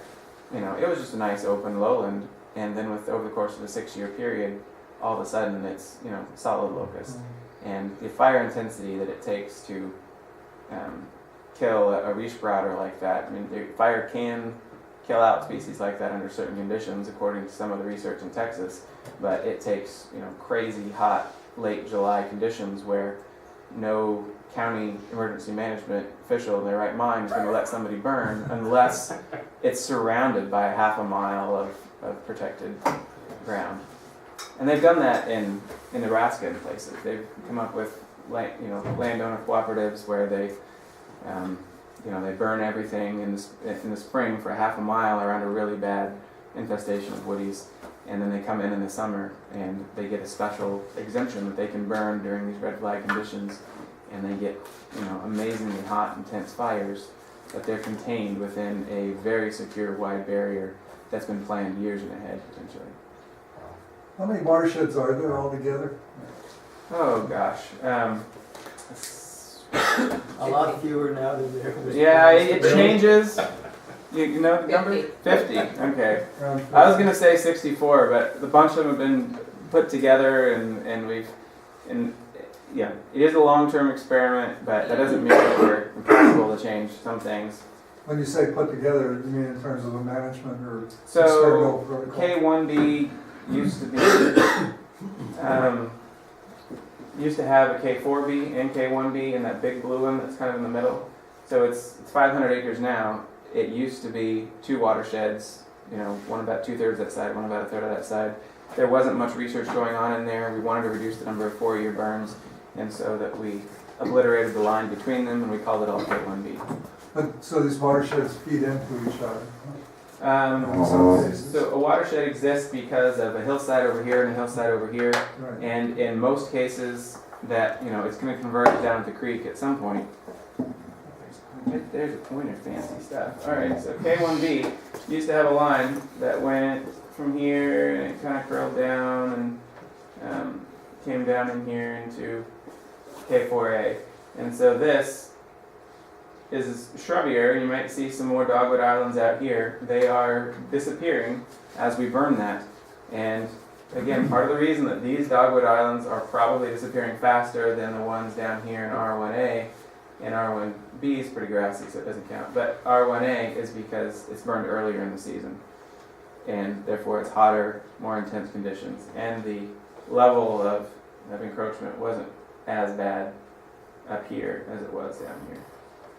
it was just a nice open lowland, and then over the course of a 6-year period, all of a sudden it's, solid locust. And the fire intensity that it takes to kill a reach-browder like that, the fire can kill out species like that under certain conditions, according to some of the research in Texas, but it takes, crazy hot late July conditions where no county emergency management official in their right mind is going to let somebody burn unless it's surrounded by a half a mile of protected ground. And they've done that in Nebraska and places. They've come up with landowner cooperatives where they they burn everything in the spring for a half a mile around a really bad infestation of woodies, and then they come in the summer and they get a special exemption that they can burn during these red flag conditions, and they get amazingly hot, intense fires, but they're contained within a very secure wide barrier that's been planned years in ahead potentially. How many watersheds are there altogether? Oh gosh. A lot fewer now than there was. Yeah, it changes. You know the number? 50. Okay. I was gonna say 64, but a bunch of them have been put together, and it is a long-term experiment, but that doesn't mean that we're impossible to change some things. When you say put together, you mean in terms of a management or So experimental protocol? K1B used to be used to have a K4B and K1B and that big blue one that's kind of in the middle. So it's 500 acres now. It used to be 2 watersheds, one about 2/3 that side, one about 1/3 of that side. There wasn't much research going on in there. We wanted to reduce the number of 4-year burns, and so that we obliterated the line between them, and we called it all K1B. But, so these watersheds feed into each other? In some cases? So a watershed exists because of a hillside over here and a hillside over here, Right. and in most cases that it's going to converge down to the creek at some point. There's a pointer, fancy stuff. All right, so K1B used to have a line that went from here and it kind of curled down and came down in here into K4A, and so this is shrubbier, and you might see some more dogwood islands out here. They are disappearing as we burn that. And again, part of the reason that these dogwood islands are probably disappearing faster than the ones down here in R1A, and R1B is pretty grassy, so it doesn't count, but R1A is because it's burned earlier in the season. And therefore it's hotter, more intense conditions. And the level of encroachment wasn't as bad up here as it was down here.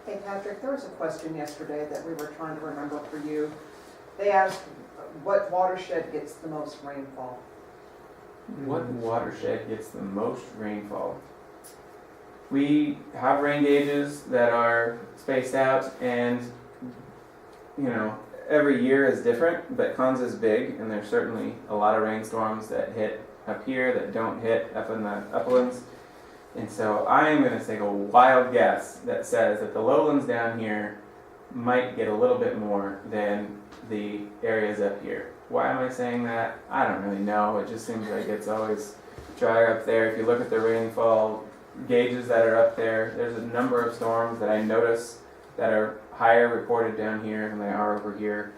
Hey Patrick, there was a question yesterday that we were trying to remember for you. They asked what watershed gets the most rainfall? What watershed gets the most rainfall? We have rain gauges that are spaced out, and every year is different, but Konza is big, and there's certainly a lot of rainstorms that hit up here that don't hit up in the uplands. And so I am going to take a wild guess that says that the lowlands down here might get a little bit more than the areas up here. Why am I saying that? I don't really know. It just seems like it's always drier up there. If you look at the rainfall gauges that are up there, there's a number of storms that I notice that are higher reported down here than they are over here.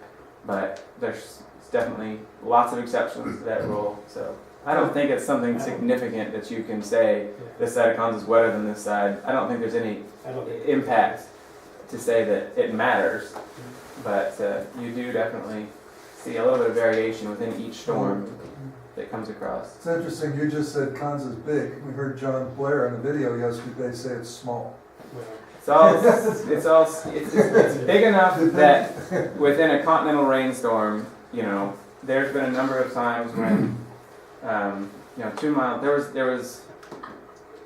But there's definitely lots of exceptions to that rule. So I don't think it's something significant that you can say this side of Konza is wetter than this side. I don't think there's any impact to say that it matters, but you do definitely see a little bit of variation within each storm. that comes across. It's interesting, you just said Konza's big. We heard John Blair in a video yesterday say it's small. Well, It's big enough that within a continental rainstorm, there's been a number of times when, 2 miles, there was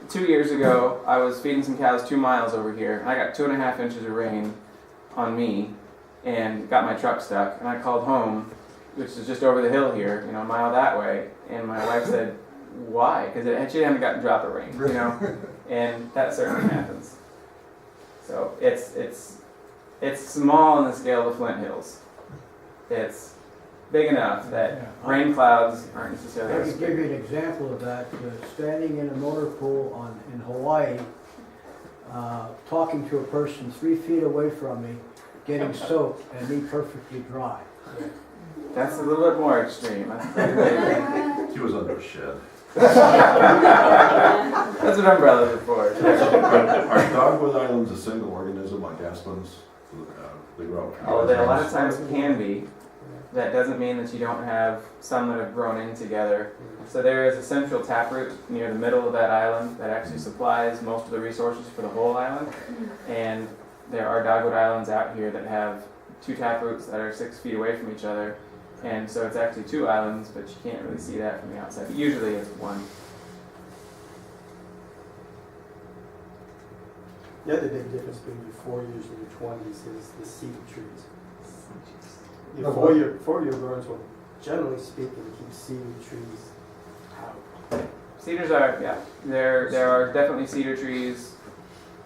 2 years ago, I was feeding some cows 2 miles over here, and I got 2.5 inches of rain on me, and got my truck stuck, and I called home, which is just over the hill here, a mile that way, and my wife said, why? Because she hadn't gotten a drop of rain, and that certainly happens. So it's small in the scale of Flint Hills. It's big enough that rain clouds aren't necessarily I as can give you big. an example of that. Standing in a motor pool in Hawaii, talking to a person 3 feet away from me, getting soaked, and me perfectly dry. That's a little bit more extreme. That's pretty big. He was under a shed. That's what umbrellas are for. Are dogwood islands a single organism like aspens? They grow out. Oh, they a lot of times can be. That doesn't mean that you don't have some that have grown in together. So there is a central taproot near the middle of that island that actually supplies most of the resources for the whole island. And there are dogwood islands out here that have 2 taproots that are 6 feet away from each other. And so it's actually 2 islands, but you can't really see that from the outside. But usually it's one. the other big difference between your 4-years and your 20s is the seed trees. Your 4-year burns will, generally speaking, keep seed trees out. Cedars are, there are definitely cedar trees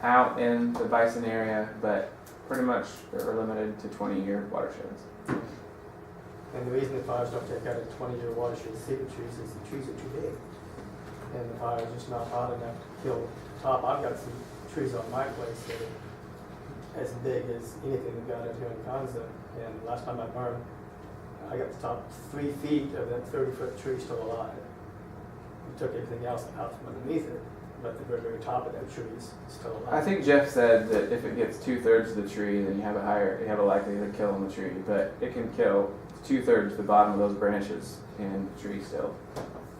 out in the Bison area, but pretty much they're limited to 20-year watersheds. And the reason the fires don't take out a 20-year watershed cedar trees is the trees are too big. And the fire is just not hot enough to kill the top. I've got some trees on my place that are as big as anything we've got out here in Konza. And last time I burned, I got the top 3 feet of that 30-foot tree still alive. We took everything else out from underneath it, but the very, very top of that tree is still alive. I think Jeff said that if it gets 2/3 of the tree, then you have a likelihood of killing the tree. But it can kill 2/3 the bottom of those branches, and the tree still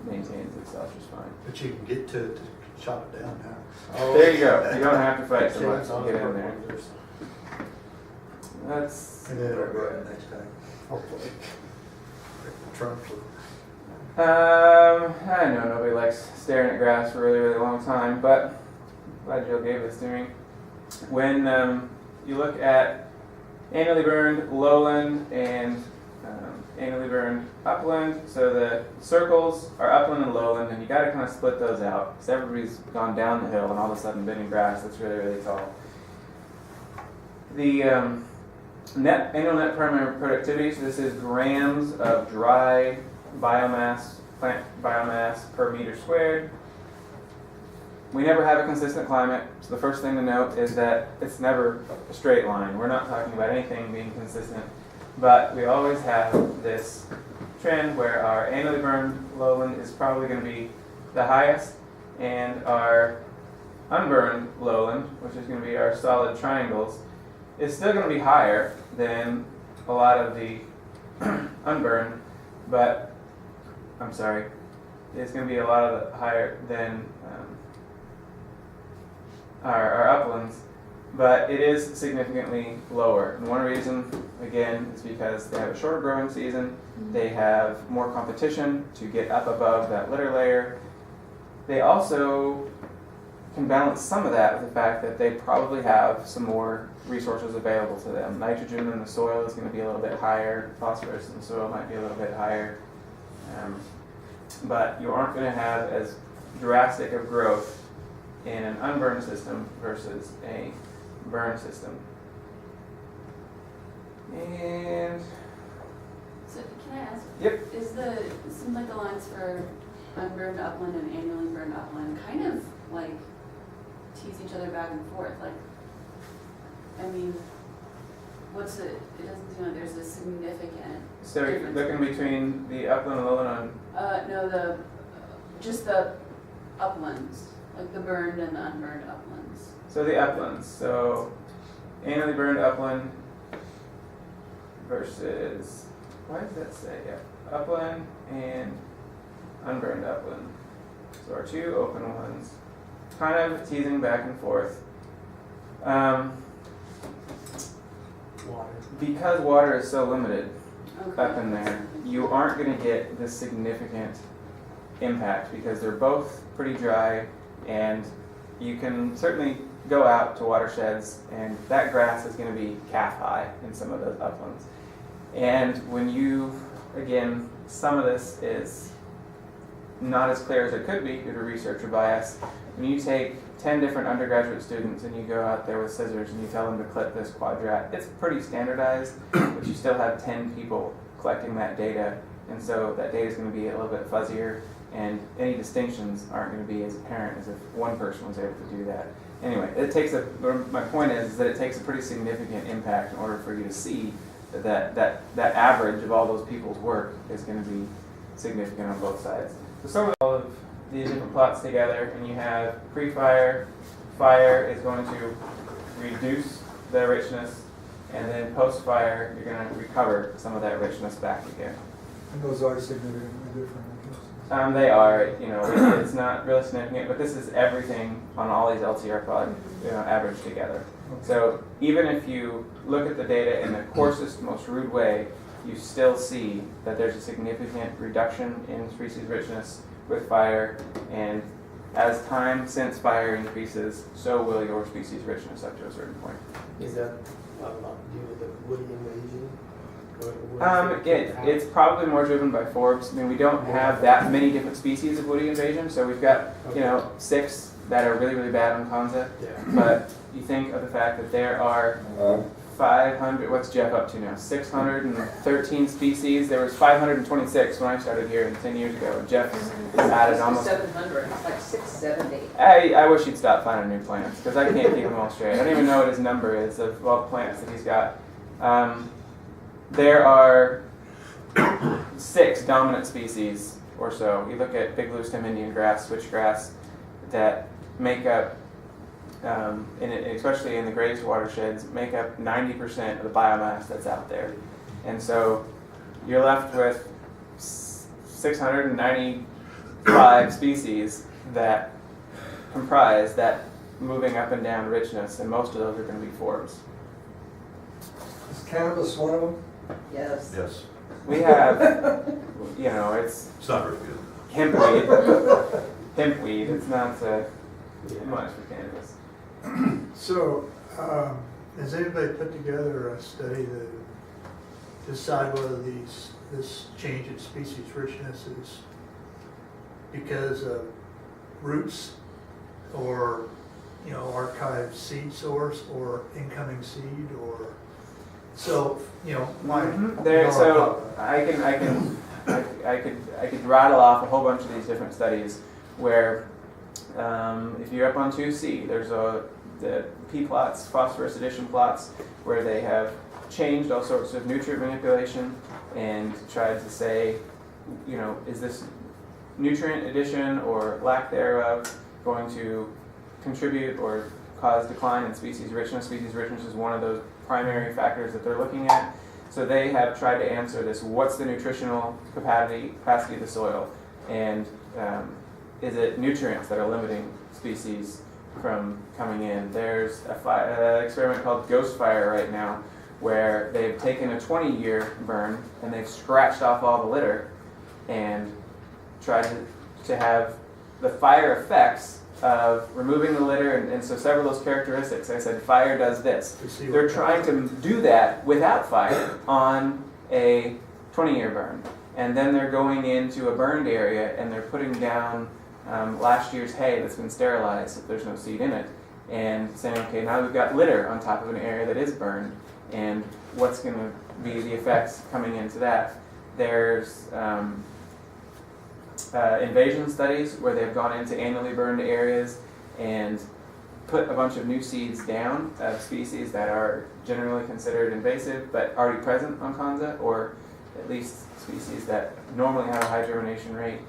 maintains itself just fine. But you can get to it to chop it down now. Oh, There you go. You don't have to fight so much chainsaws to get in work there. wonders. That's And then it'll grow next time. Hopefully. Trump. I know nobody likes staring at grass for a really, really long time, but glad Jill gave this to me. When you look at annually burned lowland and annually burned upland, so the circles are upland and lowland, and you got to kind of split those out because everybody's gone down the hill and all of a sudden been in grass that's really, really tall. The annual net primary productivity, so this is grams of dry biomass, plant biomass per meter squared. We never have a consistent climate, so the first thing to note is that it's never a straight line. We're not talking about anything being consistent, but we always have this trend where our annually burned lowland is probably going to be the highest, and our unburned lowland, which is going to be our solid triangles, is still going to be higher than a lot of the unburned, but it's going to be a lot of the higher than our uplands, but it is significantly lower. And one reason, again, is because they have a shorter growing season, they have more competition to get up above that litter layer. They also can balance some of that with the fact that they probably have some more resources available to them. Nitrogen in the soil is going to be a little bit higher, phosphorus in the soil might be a little bit higher, but you aren't going to have as drastic of growth in an unburned system versus a burned system. And So can I ask? Yep. It seems like the lines for unburned upland and annually burned upland kind of like tease each other back and forth. Like, I mean, it doesn't seem like there's a significant so you're difference. looking between the upland and lowland on, No, just the uplands, like the burned and the unburned uplands. so the uplands, so annually burned upland versus, why does that say, upland and unburned upland. So our two open ones, kind of teasing back and forth. Water. Because water is so limited Okay. up in there, you aren't going to get this significant impact because they're both pretty dry, and you can certainly go out to watersheds and that grass is going to be calf high in some of those uplands. And when you, again, some of this is not as clear as it could be due to researcher bias. When you take 10 different undergraduate students and you go out there with scissors and you tell them to clip this quadrat, it's pretty standardized, but you still have 10 people collecting that data, and so that data is going to be a little bit fuzzier, and any distinctions aren't going to be as apparent as if one person was able to do that. Anyway, my point is that it takes a pretty significant impact in order for you to see that average of all those people's work is going to be significant on both sides. So some of all of these different plots together, and you have pre-fire, fire is going to reduce the richness, and then post-fire, you're going to recover some of that richness back again. And those are significantly different, I guess. They are, it's not really significant, but this is everything on all these LTR plot, averaged together. So even if you look at the data in the coarsest, most rude way, you still see that there's a significant reduction in species richness with fire, and as time since fire increases, so will your species richness up to a certain point. Is that a lot to do with the woody invasion? What is It's probably more driven by forbs. I mean, we don't have that many different species of woody invasion, so we've got, 6 that are really, really bad on Konza, Yeah. but you think of the fact that there are 500, what's Jeff up to now? 613 species. There was 526 when I started here 10 years ago. Jeff has added almost. 700, like 670. I wish he'd stop finding new plants because I can't keep them all straight. I don't even know what his number is of all the plants that he's got. There are 6 dominant species or so. You look at big bluestem Indian grass, switchgrass, that make up, especially in the grazed watersheds, make up 90% of the biomass that's out there. And so you're left with 695 species that comprise that moving up and down richness, and most of those are going to be forbs. Is cannabis one of them? Yes. Yes, We have, it's it's not very good. hempweed. Hempweed, it's not much for cannabis. So, has anybody put together a study to decide whether this change in species richness is because of roots or, archived seed source or incoming seed or, so, So I could rattle off a whole bunch of these different studies where if you're up on 2C, there's the P plots, phosphorus addition plots, where they have changed all sorts of nutrient manipulation and tried to say, is this nutrient addition or lack thereof going to contribute or cause decline in species richness? Species richness is one of those primary factors that they're looking at. So they have tried to answer this: what's the nutritional capacity of the soil, and is it nutrients that are limiting species from coming in? There's an experiment called Ghost Fire right now, where they've taken a 20-year burn and they've scratched off all the litter and tried to have the fire effects of removing the litter, and so several of those characteristics. I said fire does this. They're trying to do that without fire on a 20-year burn. And then they're going into a burned area and they're putting down last year's hay that's been sterilized if there's no seed in it, and saying, okay, now we've got litter on top of an area that is burned, and what's going to be the effects coming into that. There's invasion studies where they've gone into annually burned areas and put a bunch of new seeds down of species that are generally considered invasive but already present on Konza, or at least species that normally have a high germination rate,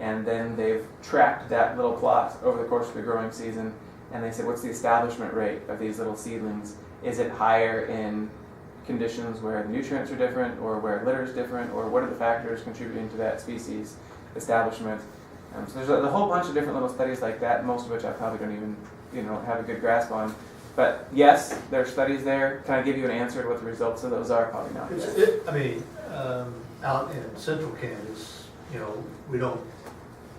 and then they've tracked that little plot over the course of the growing season, and they said, what's the establishment rate of these little seedlings? Is it higher in conditions where the nutrients are different, or where litter is different, or what are the factors contributing to that species establishment. So there's a whole bunch of different little studies like that, most of which I probably don't even have a good grasp on. But yes, there are studies there. Can I give you an answer to what the results of those are? Probably not. Out in central Kansas, we don't,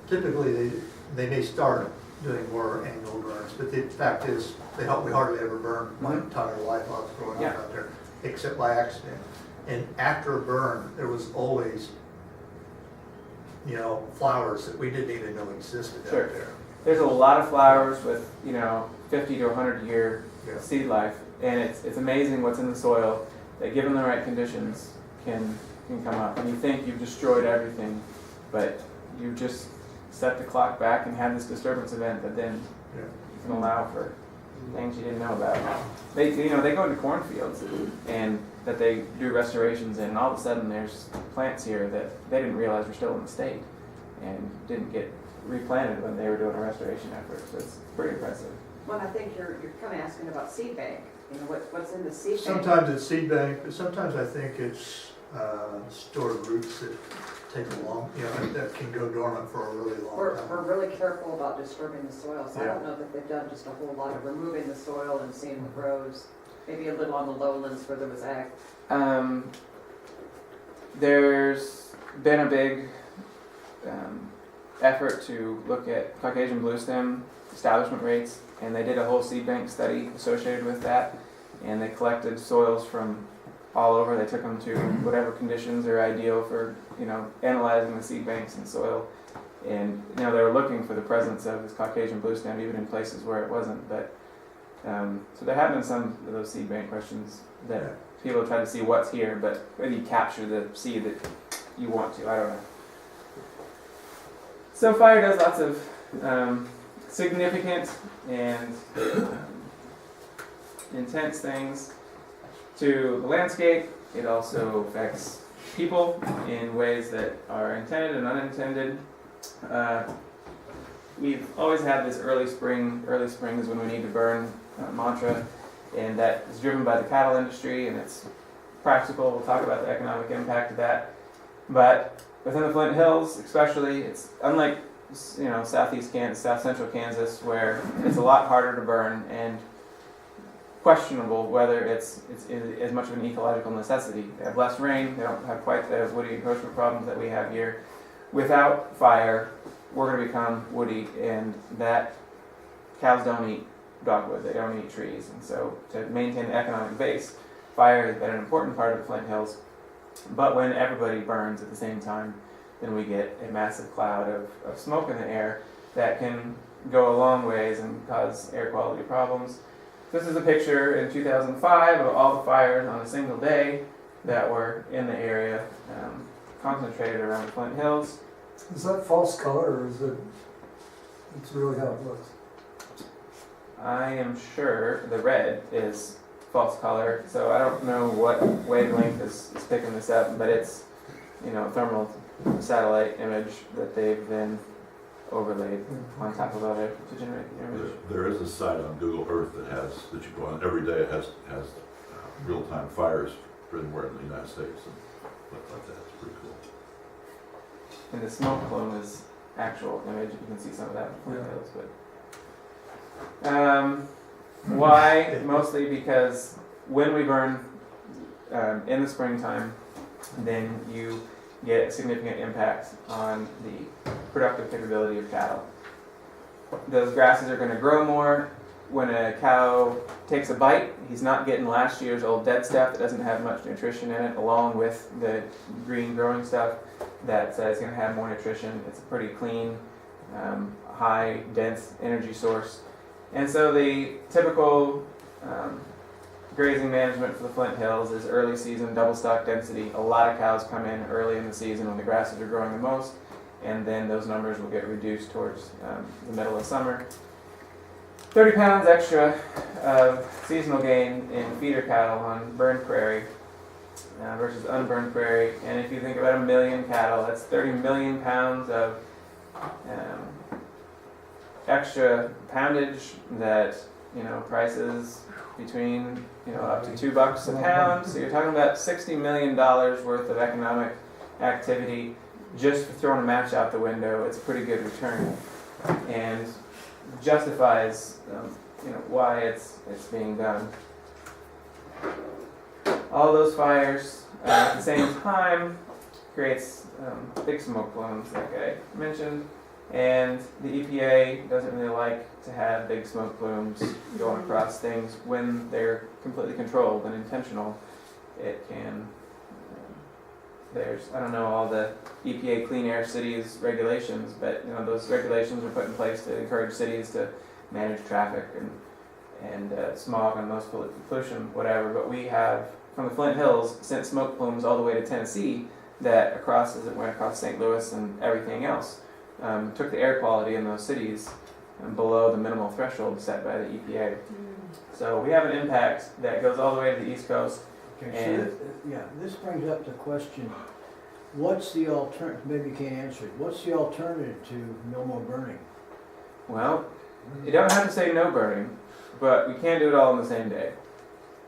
typically they may start doing more annual burns, but the fact is, we hardly ever burn my entire life I was growing up out there, except by accident. And after a burn, there was always, flowers that we didn't even know existed out there. There's a lot of flowers with 50 to 100 year seed life, and it's amazing what's in the soil that, given the right conditions, can come up. And you think you've destroyed everything, but you just set the clock back and have this disturbance event that then can allow for things you didn't know about. They go into cornfields and that they do restorations in, and all of a sudden there's plants here that they didn't realize were still in the state and didn't get replanted when they were doing a restoration effort. So it's pretty impressive. Well, I think you're kind of asking about seed bank. What's in the seed bank? Sometimes it's seed bank, but sometimes I think it's stored roots that take a long, that can go dormant for a really long time. We're really careful about disturbing the soil, so I don't know that they've done just a whole lot of removing the soil and seeing what grows. Maybe a little on the lowlands where there was ag. There's been a big effort to look at Caucasian bluestem establishment rates, and they did a whole seed bank study associated with that, and they collected soils from all over. They took them to whatever conditions are ideal for analyzing the seed banks and soil, and they were looking for the presence of this Caucasian bluestem even in places where it wasn't. But so there have been some of those seed bank questions that people try to see what's here, but whether you capture the seed that you want to, I don't know. So fire does lots of significant and intense things to the landscape. It also affects people in ways that are intended and unintended. We've always had this early spring is when we need to burn mantra, and that is driven by the cattle industry, and it's practical. We'll talk about the economic impact of that. But within the Flint Hills especially, it's unlike southeast Kansas, south central Kansas, where it's a lot harder to burn and questionable whether it's as much of an ecological necessity. They have less rain, they don't have quite the woody encroachment problems that we have here. Without fire, we're going to become woody, and that cows don't eat dogwood, they don't eat trees, and so to maintain the economic base, fire has been an important part of the Flint Hills. But when everybody burns at the same time, then we get a massive cloud of smoke in the air that can go a long ways and cause air quality problems. This is a picture in 2005 of all the fires on a single day that were in the area, concentrated around the Flint Hills. Is that false color, or is it's really how it looks? I am sure the red is false color, so I don't know what wavelength is picking this up, but it's thermal satellite image that they've then overlaid on top of other to generate the image. There is a site on Google Earth that you go on every day. It has real-time fires everywhere in the United States and stuff like that. It's pretty cool. And the smoke plume is actual image. You can see some of that in the hills, but why? Mostly because when we burn in the springtime, then you get a significant impact on the productive capability of cattle. Those grasses are going to grow more. When a cow takes a bite, he's not getting last year's old dead stuff that doesn't have much nutrition in it, along with the green growing stuff that is going to have more nutrition. It's a pretty clean, high, dense energy source. And so the typical grazing management for the Flint Hills is early season double stock density. A lot of cows come in early in the season when the grasses are growing the most, and then those numbers will get reduced towards the middle of summer. 30 pounds extra of seasonal gain in feeder cattle on burned prairie versus unburned prairie. And if you think about 1 million cattle, that's 30 million pounds of extra poundage that prices between up to $2 a pound. So you're talking about $60 million worth of economic activity just for throwing a match out the window, it's a pretty good return, and justifies why it's being done. All those fires at the same time creates big smoke plumes, like I mentioned, and the EPA doesn't really like to have big smoke plumes going across things when they're completely controlled and intentional. It can, I don't know all the EPA Clean Air Cities regulations, but those regulations are put in place to encourage cities to manage traffic and smog and most pollution, whatever. But we have, from the Flint Hills, sent smoke plumes all the way to Tennessee that as it went across St. Louis and everything else, took the air quality in those cities below the minimal threshold set by the EPA. So we have an impact that goes all the way to the East Coast. Okay, so this brings up the question, what's the alternative, maybe you can't answer it, what's the alternative to no more burning? Well, you don't have to say no burning, but we can't do it all on the same day.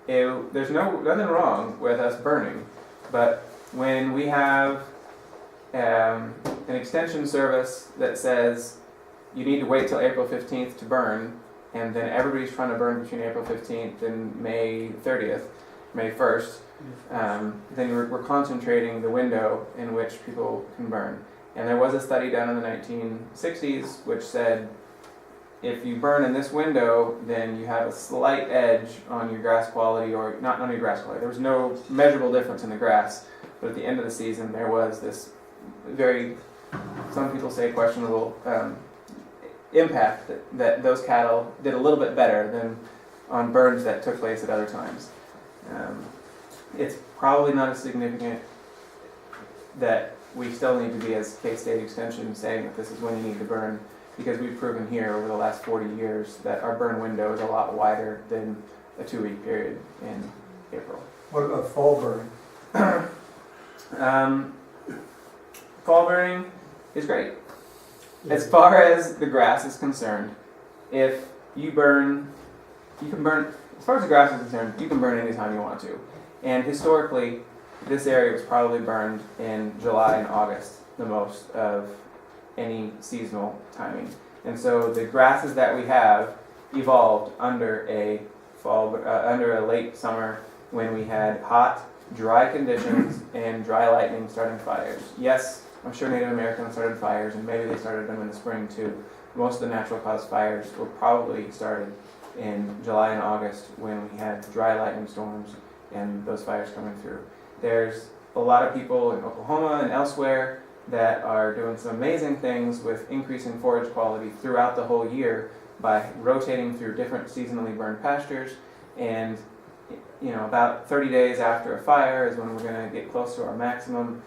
There's nothing wrong with us burning, but when we have an extension service that says you need to wait till April 15th to burn, and then everybody's trying to burn between April 15th and May 30th, May 1st, then we're concentrating the window in which people can burn. And there was a study done in the 1960s which said if you burn in this window, then you have a slight edge on your grass quality, or not on your grass quality. There was no measurable difference in the grass, but at the end of the season there was this very, some people say questionable, impact that those cattle did a little bit better than on burns that took place at other times. It's probably not as significant that we still need to be, as K-State Extension, saying that this is when you need to burn, because we've proven here over the last 40 years that our burn window is a lot wider than a 2-week period in April. What about fall burning? Fall burning is great. As far as the grass is concerned, if you burn, you can burn, as far as the grass is concerned, you can burn anytime you want to. And historically, this area was probably burned in July and August, the most of any seasonal timing. And so the grasses that we have evolved under a late summer when we had hot, dry conditions and dry lightning starting fires. Yes, I'm sure Native Americans started fires, and maybe they started them in the spring too. Most of the natural cause fires were probably started in July and August when we had dry lightning storms and those fires coming through. There's a lot of people in Oklahoma and elsewhere that are doing some amazing things with increasing forage quality throughout the whole year by rotating through different seasonally burned pastures. And about 30 days after a fire is when we're going to get close to our maximum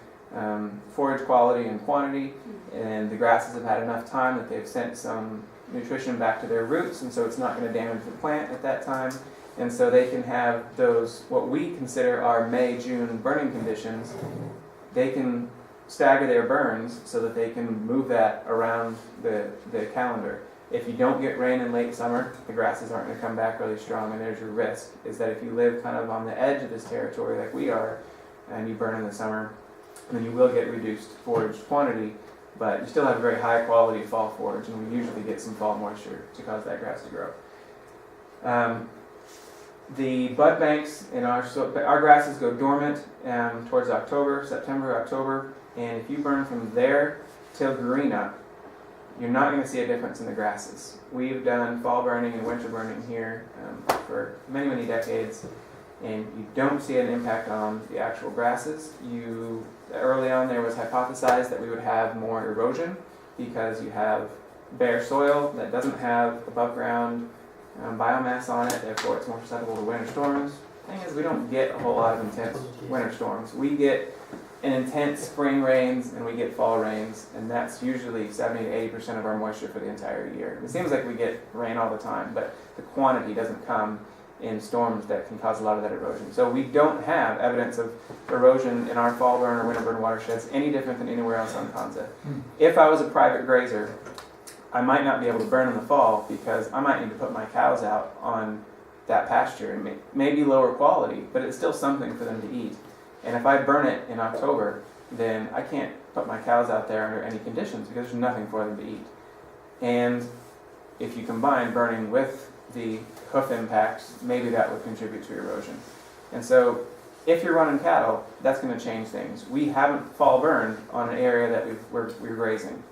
forage quality and quantity, and the grasses have had enough time that they've sent some nutrition back to their roots, and so it's not going to damage the plant at that time, and so they can have those, what we consider our May-June burning conditions. They can stagger their burns so that they can move that around the calendar. If you don't get rain in late summer, the grasses aren't going to come back really strong, and there's your risk, is that if you live kind of on the edge of this territory like we are, and you burn in the summer, then you will get reduced forage quantity, but you still have a very high quality fall forage, and we usually get some fall moisture to cause that grass to grow. The bud banks in our grasses go dormant towards September, October, and if you burn from there till green up, you're not going to see a difference in the grasses. We've done fall burning and winter burning here for many, many decades, and you don't see an impact on the actual grasses. Early on there was hypothesized that we would have more erosion because you have bare soil that doesn't have above ground biomass on it, therefore it's more susceptible to winter storms. The thing is, we don't get a whole lot of intense winter storms. We get an intense spring rains and we get fall rains, and that's usually 70 to 80% of our moisture for the entire year. It seems like we get rain all the time, but the quantity doesn't come in storms that can cause a lot of that erosion. So we don't have evidence of erosion in our fall burn or winter burn watersheds any different than anywhere else on Konza. If I was a private grazer, I might not be able to burn in the fall because I might need to put my cows out on that pasture, and maybe lower quality, but it's still something for them to eat. And if I burn it in October, then I can't put my cows out there under any conditions because there's nothing for them to eat. And if you combine burning with the hoof impacts, maybe that would contribute to erosion. And so if you're running cattle, that's going to change things. We haven't fall burned on an area that we're grazing.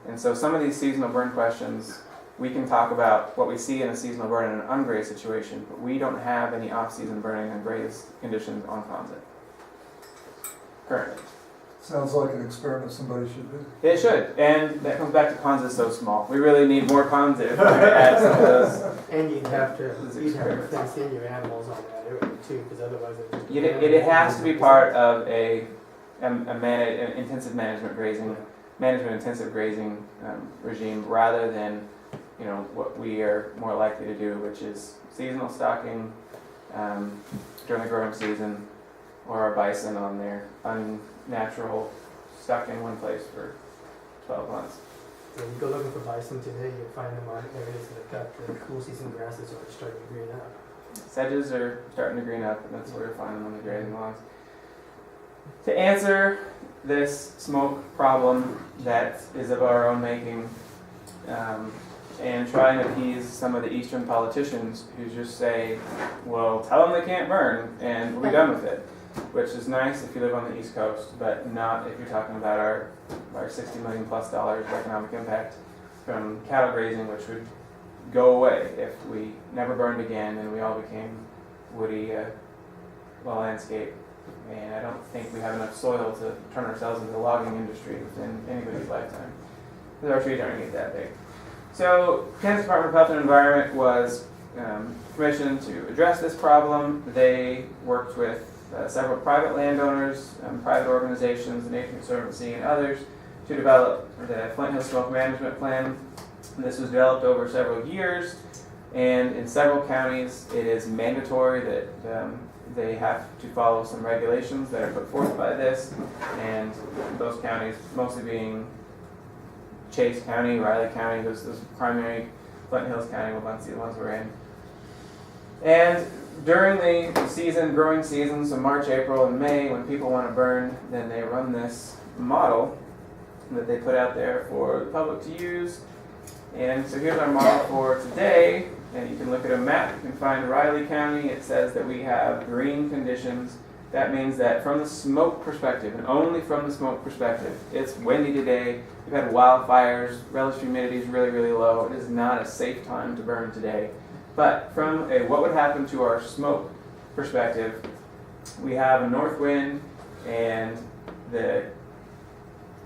And so some of these seasonal burn questions, we can talk about what we see in a seasonal burn in an ungrazed situation, but we don't have any off-season burning on grazed conditions on Konza currently. Sounds like an experiment somebody should do. It should, and that comes back to Konza so small. We really need more Konza if we're going to add some of those. And you'd have to fence in your animals on that area too, because otherwise It has to be part of an intensive management grazing, intensive grazing regime, rather than what we are more likely to do, which is seasonal stocking during the growing season, or our bison on their unnatural stuck in one place for 12 months. When you go looking for bison today, you'll find them on areas that have got the cool season grasses are starting to green up. Sedges are starting to green up, and that's where you'll find them on the grazing lots. To answer this smoke problem that is of our own making, and try and appease some of the eastern politicians who just say, well, tell them they can't burn, and we'll be done with it. Which is nice if you live on the East Coast, but not if you're talking about our $60 million plus of economic impact from cattle grazing, which would go away if we never burned again and we all became woody landscape. And I don't think we have enough soil to turn ourselves into the logging industry within anybody's lifetime, because our trees aren't going to get that big. So Kansas Department of Health and Environment was commissioned to address this problem. They worked with several private landowners, private organizations, the Nature Conservancy, and others to develop the Flint Hill Smoke Management Plan. This was developed over several years, and in several counties it is mandatory that they have to follow some regulations that are put forth by this, and those counties mostly being Chase County, Riley County, those primary, Flint Hills County, Wabunsee, the ones we're in. And during the season, growing season, so March, April, and May, when people want to burn, then they run this model that they put out there for the public to use. And so here's our model for today, and you can look at a map, you can find Riley County. It says that we have green conditions. That means that from the smoke perspective, and only from the smoke perspective, it's windy today, we've had wildfires, relative humidity is really, really low. It is not a safe time to burn today. But from a what would happen to our smoke perspective, we have a north wind, and the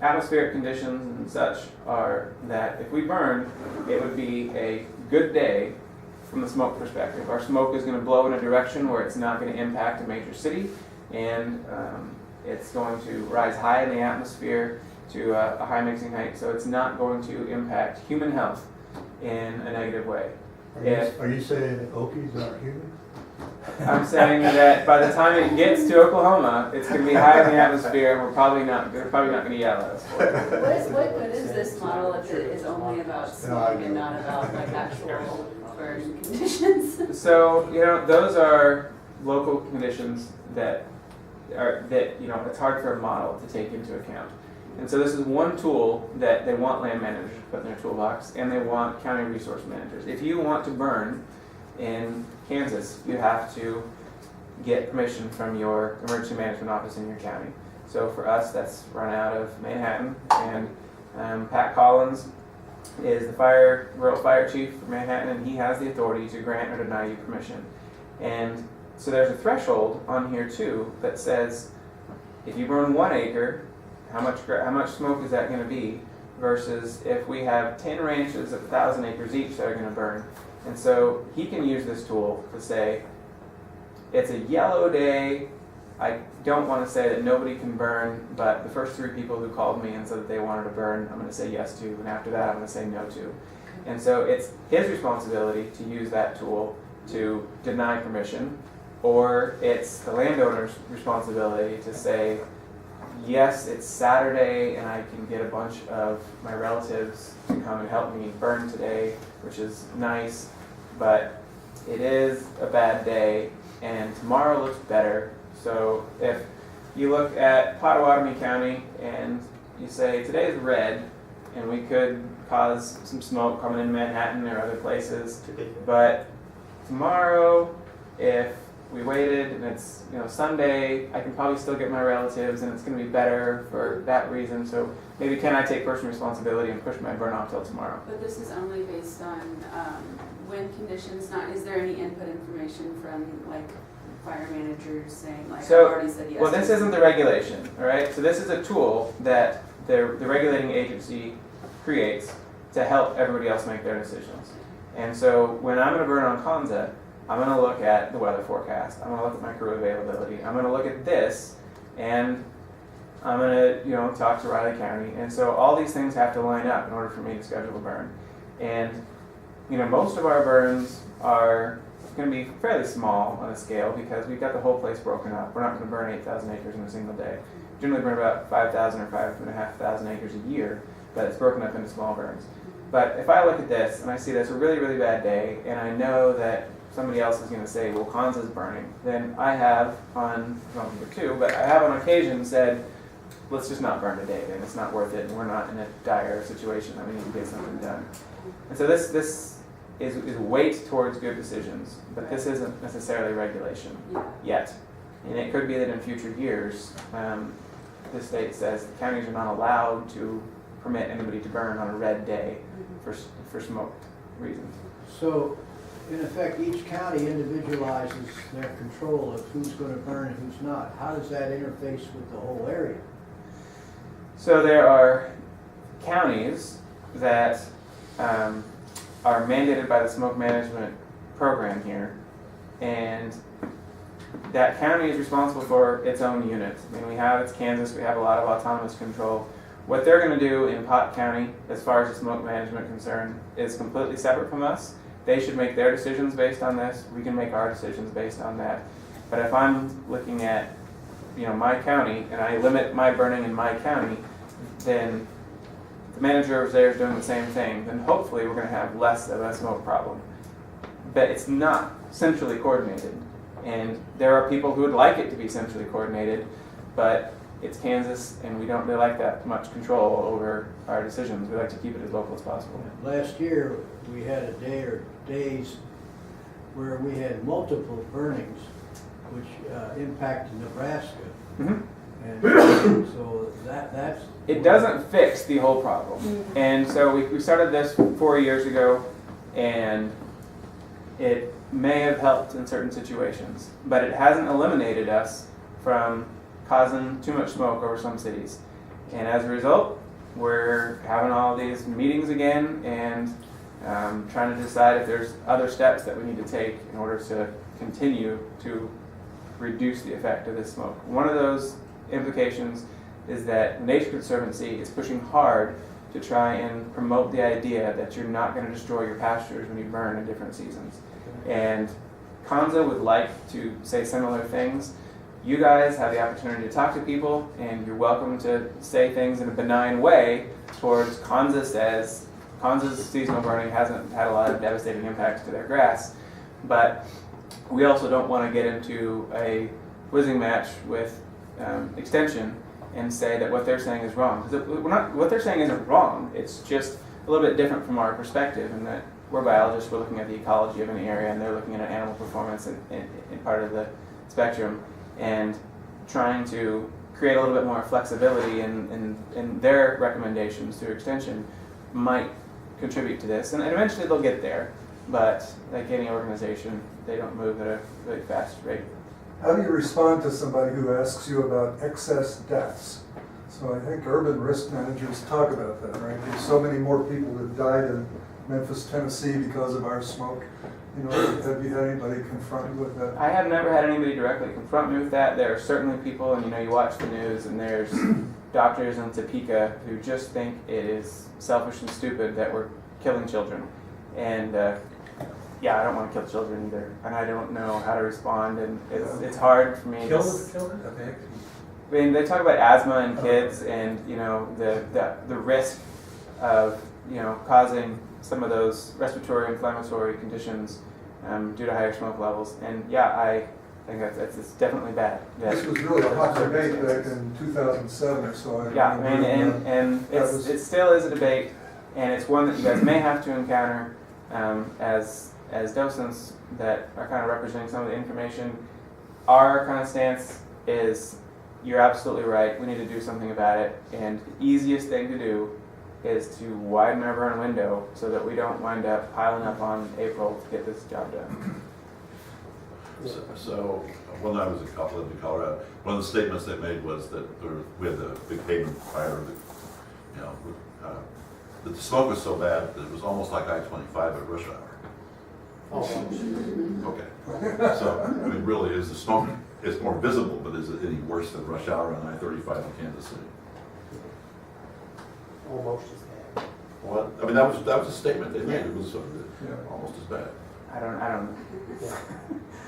atmospheric conditions and such are that if we burn, it would be a good day from the smoke perspective. Our smoke is going to blow in a direction where it's not going to impact a major city, and it's going to rise high in the atmosphere to a high mixing height, so it's not going to impact human health in a negative way. Are you saying that Okies aren't human? I'm saying that by the time it gets to Oklahoma, it's going to be high in the atmosphere, and they're probably not going to yell at us. What good is this model if it is only about smoke and not about actual burn conditions? So those are local conditions that it's hard for a model to take into account. And so this is one tool that they want land managers to put in their toolbox, and they want county resource managers. If you want to burn in Kansas, you have to get permission from your emergency management office in your county. So for us, that's run out of Manhattan, and Pat Collins is the rural fire chief for Manhattan, and he has the authority to grant or deny you permission. And so there's a threshold on here too that says if you burn 1 acre, how much smoke is that going to be, versus if we have 10 ranches of 1,000 acres each that are going to burn. And so he can use this tool to say, it's a yellow day, I don't want to say that nobody can burn, but the first 3 people who called me and said that they wanted to burn, I'm going to say yes to, and after that I'm going to say no to. And so it's his responsibility to use that tool to deny permission, or it's the landowner's responsibility to say, yes, it's Saturday and I can get a bunch of my relatives to come and help me burn today, which is nice, but it is a bad day and tomorrow looks better. So if you look at Pottawatomie County and you say today is red, and we could cause some smoke coming in Manhattan or other places, but tomorrow, if we waited and it's Sunday, I can probably still get my relatives and it's going to be better for that reason. So maybe can I take personal responsibility and push my burn off till tomorrow? But this is only based on wind conditions, not, is there any input information from like fire managers saying like, So, I've already said yes? Well, this isn't the regulation, all right? So this is a tool that the regulating agency creates to help everybody else make their decisions. And so when I'm going to burn on Konza, I'm going to look at the weather forecast. I'm going to look at my crew availability. I'm going to look at this, and I'm going to, talk to Riley County. And so all these things have to line up in order for me to schedule a burn. And, most of our burns are going to be fairly small on a scale because we've got the whole place broken up. We're not going to burn 8,000 acres in a single day. Generally burn about 5,000 or 5,500 acres a year, but it's broken up into small burns. But if I look at this and I see that's a really, really bad day, and I know that somebody else is going to say, well, Konza's burning, then I have on, well, number two, but I have on occasion said, let's just not burn today, then it's not worth it, and we're not in a dire situation that we need to get something done. And so this is weight towards good decisions, but this isn't necessarily regulation yet. And it could be that in future years, the state says the counties are not allowed to permit anybody to burn on a red day for smoke reasons. So, in effect, each county individualizes their control of who's going to burn and who's not. How does that interface with the whole area? So there are counties that are mandated by the smoke management program here, and that county is responsible for its own unit. I mean, it's Kansas, we have a lot of autonomous control. What they're going to do in Pot County, as far as the smoke management concern, is completely separate from us. They should make their decisions based on this. We can make our decisions based on that. But if I'm looking at, my county, and I limit my burning in my county, then the manager over there is doing the same thing. Then hopefully we're going to have less of a smoke problem. But it's not centrally coordinated. And there are people who would like it to be centrally coordinated, but it's Kansas, and we don't really like that much control over our decisions. We like to keep it as local as possible. Last year, we had a day or days where we had multiple burnings, which impacted Nebraska. Mm-hmm. And so that's... It doesn't fix the whole problem. And so we started this 4 years ago, and it may have helped in certain situations, but it hasn't eliminated us from causing too much smoke over some cities. And as a result, we're having all these meetings again and trying to decide if there's other steps that we need to take in order to continue to reduce the effect of this smoke. One of those implications is that the Nature Conservancy is pushing hard to try and promote the idea that you're not going to destroy your pastures when you burn in different seasons. And Konza would like to say similar things. You guys have the opportunity to talk to people, and you're welcome to say things in a benign way towards Konza says. Konza's seasonal burning hasn't had a lot of devastating impacts to their grass, but we also don't want to get into a whizzing match with Extension and say that what they're saying is wrong. Because what they're saying isn't wrong, it's just a little bit different from our perspective, in that we're biologists, we're looking at the ecology of an area, and they're looking at animal performance in part of the spectrum, and trying to create a little bit more flexibility in their recommendations through Extension might contribute to this. And eventually they'll get there, but like any organization, they don't move at a really fast rate. How do you respond to somebody who asks you about excess deaths? So I think urban risk managers talk about that, right? There's so many more people that died in Memphis, Tennessee because of our smoke. Have you had anybody confront you with that? I have never had anybody directly confront me with that. There are certainly people, and you watch the news, and there's doctors in Topeka who just think it is selfish and stupid that we're killing children. And I don't want to kill children either, and I don't know how to respond, and it's hard for me. Kill the children? Okay. I mean, they talk about asthma in kids, and the risk of causing some of those respiratory inflammatory conditions due to higher smoke levels. And I think it's definitely bad. This was really a hot debate back in 2007, so I. Yeah, I mean, and it still is a debate, and it's one that you guys may have to encounter as docents that are kind of representing some of the information. Our kind of stance is, you're absolutely right, we need to do something about it, and the easiest thing to do is to widen our burn window so that we don't wind up piling up on April to get this job done. So when I was in Colorado, one of the statements they made was that we had the big Hayden fire, that the smoke was so bad that it was almost like I-25 at rush hour. Oh, Okay. So, I mean, really, is the smoke, it's more visible, but is it any worse than rush hour on I-35 in Kansas City? almost as bad. Well, I mean, that was a statement they made, it was almost as bad. I don't know. Yeah.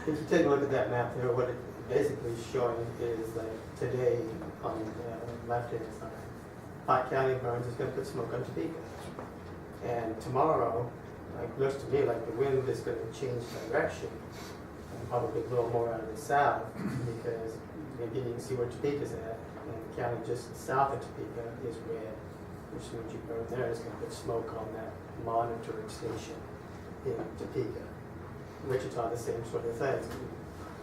If you take a look at that map there, what it basically is showing is like today on the left-hand side, Pike County burns is going to put smoke on Topeka. And tomorrow, like, looks to me like the wind is going to change direction and probably blow more out of the south because maybe you can see where Topeka's at. And the county just south of Topeka is red, which means you burn there is going to put smoke on that monitoring station in Topeka. Wichita, the same sort of thing.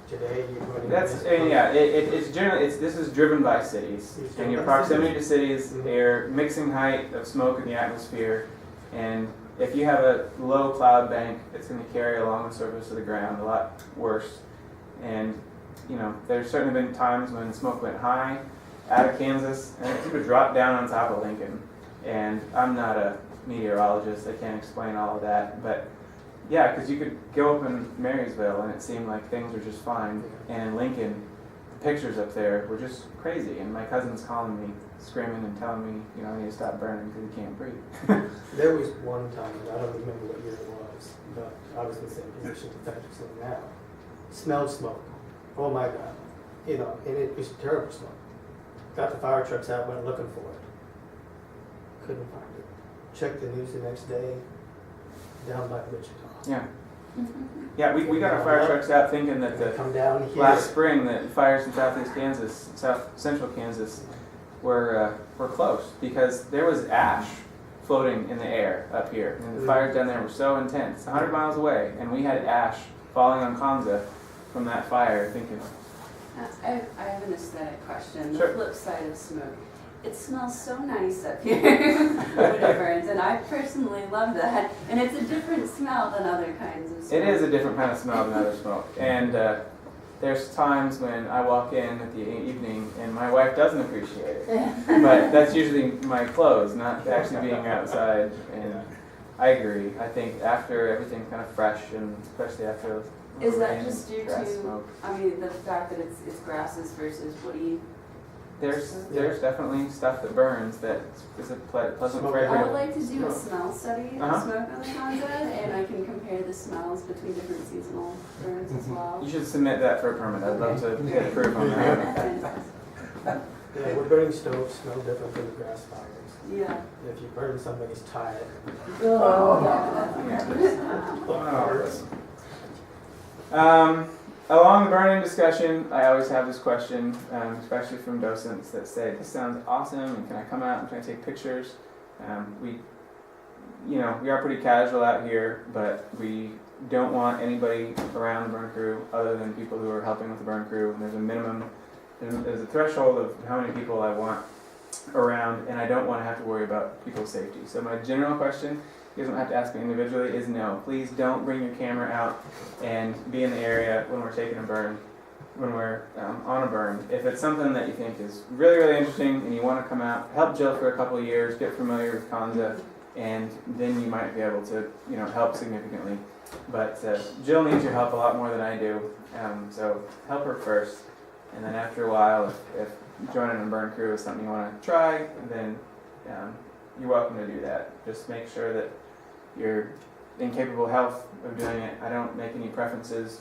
Today, you're going to. It's generally, this is driven by cities. It's And your driven by proximity to cities. cities, their mixing height of smoke in the atmosphere, and if you have a low cloud bank, it's going to carry along the surface of the ground a lot worse. And, there's certainly been times when smoke went high out of Kansas, and it would drop down on top of Lincoln. And I'm not a meteorologist, I can't explain all of that, but yeah, because you could go up in Marysville and it seemed like things were just fine, and in Lincoln, the pictures up there were just crazy, and my cousin's calling me, screaming and telling me, I need to stop burning because he can't breathe. There was one time, I don't remember what year it was, but I was in the same position as Patrick's in now. Smelled smoke. Oh my God. And it was terrible smoke. Got the fire trucks out, went looking for it. Couldn't find it. Checked the news the next day, down by Wichita. Yeah. Yeah, we got our fire trucks out thinking that Come down here. last spring that fires in southeast Kansas, south central Kansas, were close because there was ash floating in the air up here, and the fires down there were so intense, 100 miles away, and we had ash falling on Konza from that fire. Thinking, I have an aesthetic question. Sure. The flip side of smoke. It smells so nice up here when it burns, and I personally love that. And it's a different smell than other kinds of smoke. it is a different kind of smell than other smoke, and there's times when I walk in at the evening and my wife doesn't appreciate it, but that's usually my clothes, not actually being outside. And I agree. I think after everything's kind of fresh, and especially after Is that rain, just due grass to, smoke. the fact that it's grasses versus woody? There's definitely stuff that burns that is a pleasant Smoke. I would fragrance. like to do a smell study of Uh-huh. smoke on the Konza, and I can compare the smells between different seasonal burns as well. You should submit that for a permit. I'd love to get approved on that. Fantastic. Yeah, wood burning stoves smell different than the grass fires. Yeah. If you burn somebody's tire, Along the burning discussion, I always have this question, especially from docents that say, "This sounds awesome, and can I come out and can I take pictures?" We are pretty casual out here, but we don't want anybody around the burn crew other than people who are helping with the burn crew. And there's a minimum, there's a threshold of how many people I want around, and I don't want to have to worry about people's safety. So my general question, you guys don't have to ask me individually, is no. Please don't bring your camera out and be in the area when we're taking a burn, when we're on a burn. If it's something that you think is really, really interesting and you want to come out, help Jill for a couple of years, get familiar with Konza, and then you might be able to, help significantly. But Jill needs your help a lot more than I do, so help her first. And then after a while, if joining a burn crew is something you want to try, then you're welcome to do that. Just make sure that you're in capable health of doing it. I don't make any preferences.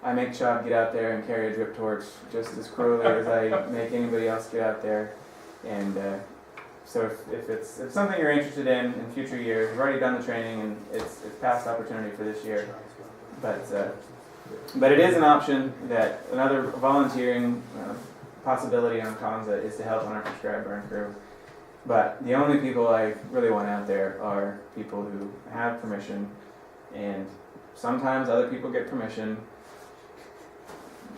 I make Chad get out there and carry a drip torch just as cruelly as I make anybody else get out there. And so if it's something you're interested in future years, you've already done the training and it's past opportunity for this year. But But it is an option that another volunteering possibility on Konza is to help on our prescribed burn crew. But the only people I really want out there are people who have permission, and sometimes other people get permission.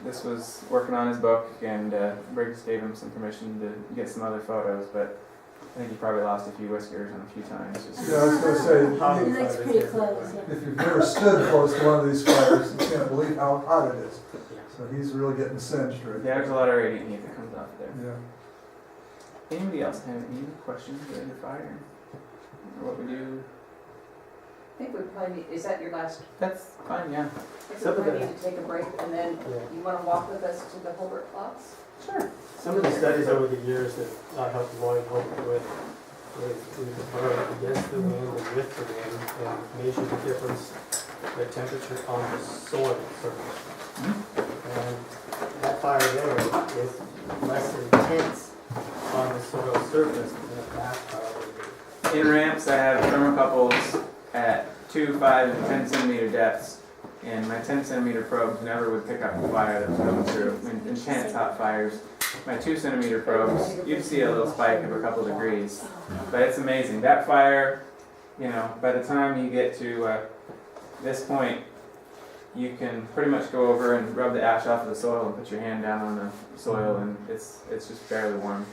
This was working on his book, and Briggs gave him some permission to get some other photos, but I think he probably lost a few whiskers on a few times. Yeah, I was gonna say, How you- the looks fire pretty is close, here. yeah. if you've never stood close to one of these fires, you can't believe how hot it is. So he's really getting singed right Yeah, there's a lot of radiant heat that comes off there. Yeah. Anybody else have any questions related to fire? Or what we do? I think we probably need, is that your last, That's fine, yeah. I think we probably need to take a break, and then Yeah. you wanna walk with us to the Holbert plots? Sure. Some of the studies over the years that I helped Lloyd Hope with we compare against the wind and with the wind and measure the difference, the temperature on the soil surface. And that fire there is less intense on the soil surface than a back fire would be. In ramps, I have thermocouples at 2, 5, and 10 centimeter depths, and my 10 centimeter probes never would pick up the fire that was coming through. In intense hot fires, my 2 centimeter probes, you'd see a little spike of a couple degrees, but it's amazing. That fire, you know, by the time you get to this point, you can pretty much go over and rub the ash off of the soil and put your hand down on the soil, and it's just barely warm.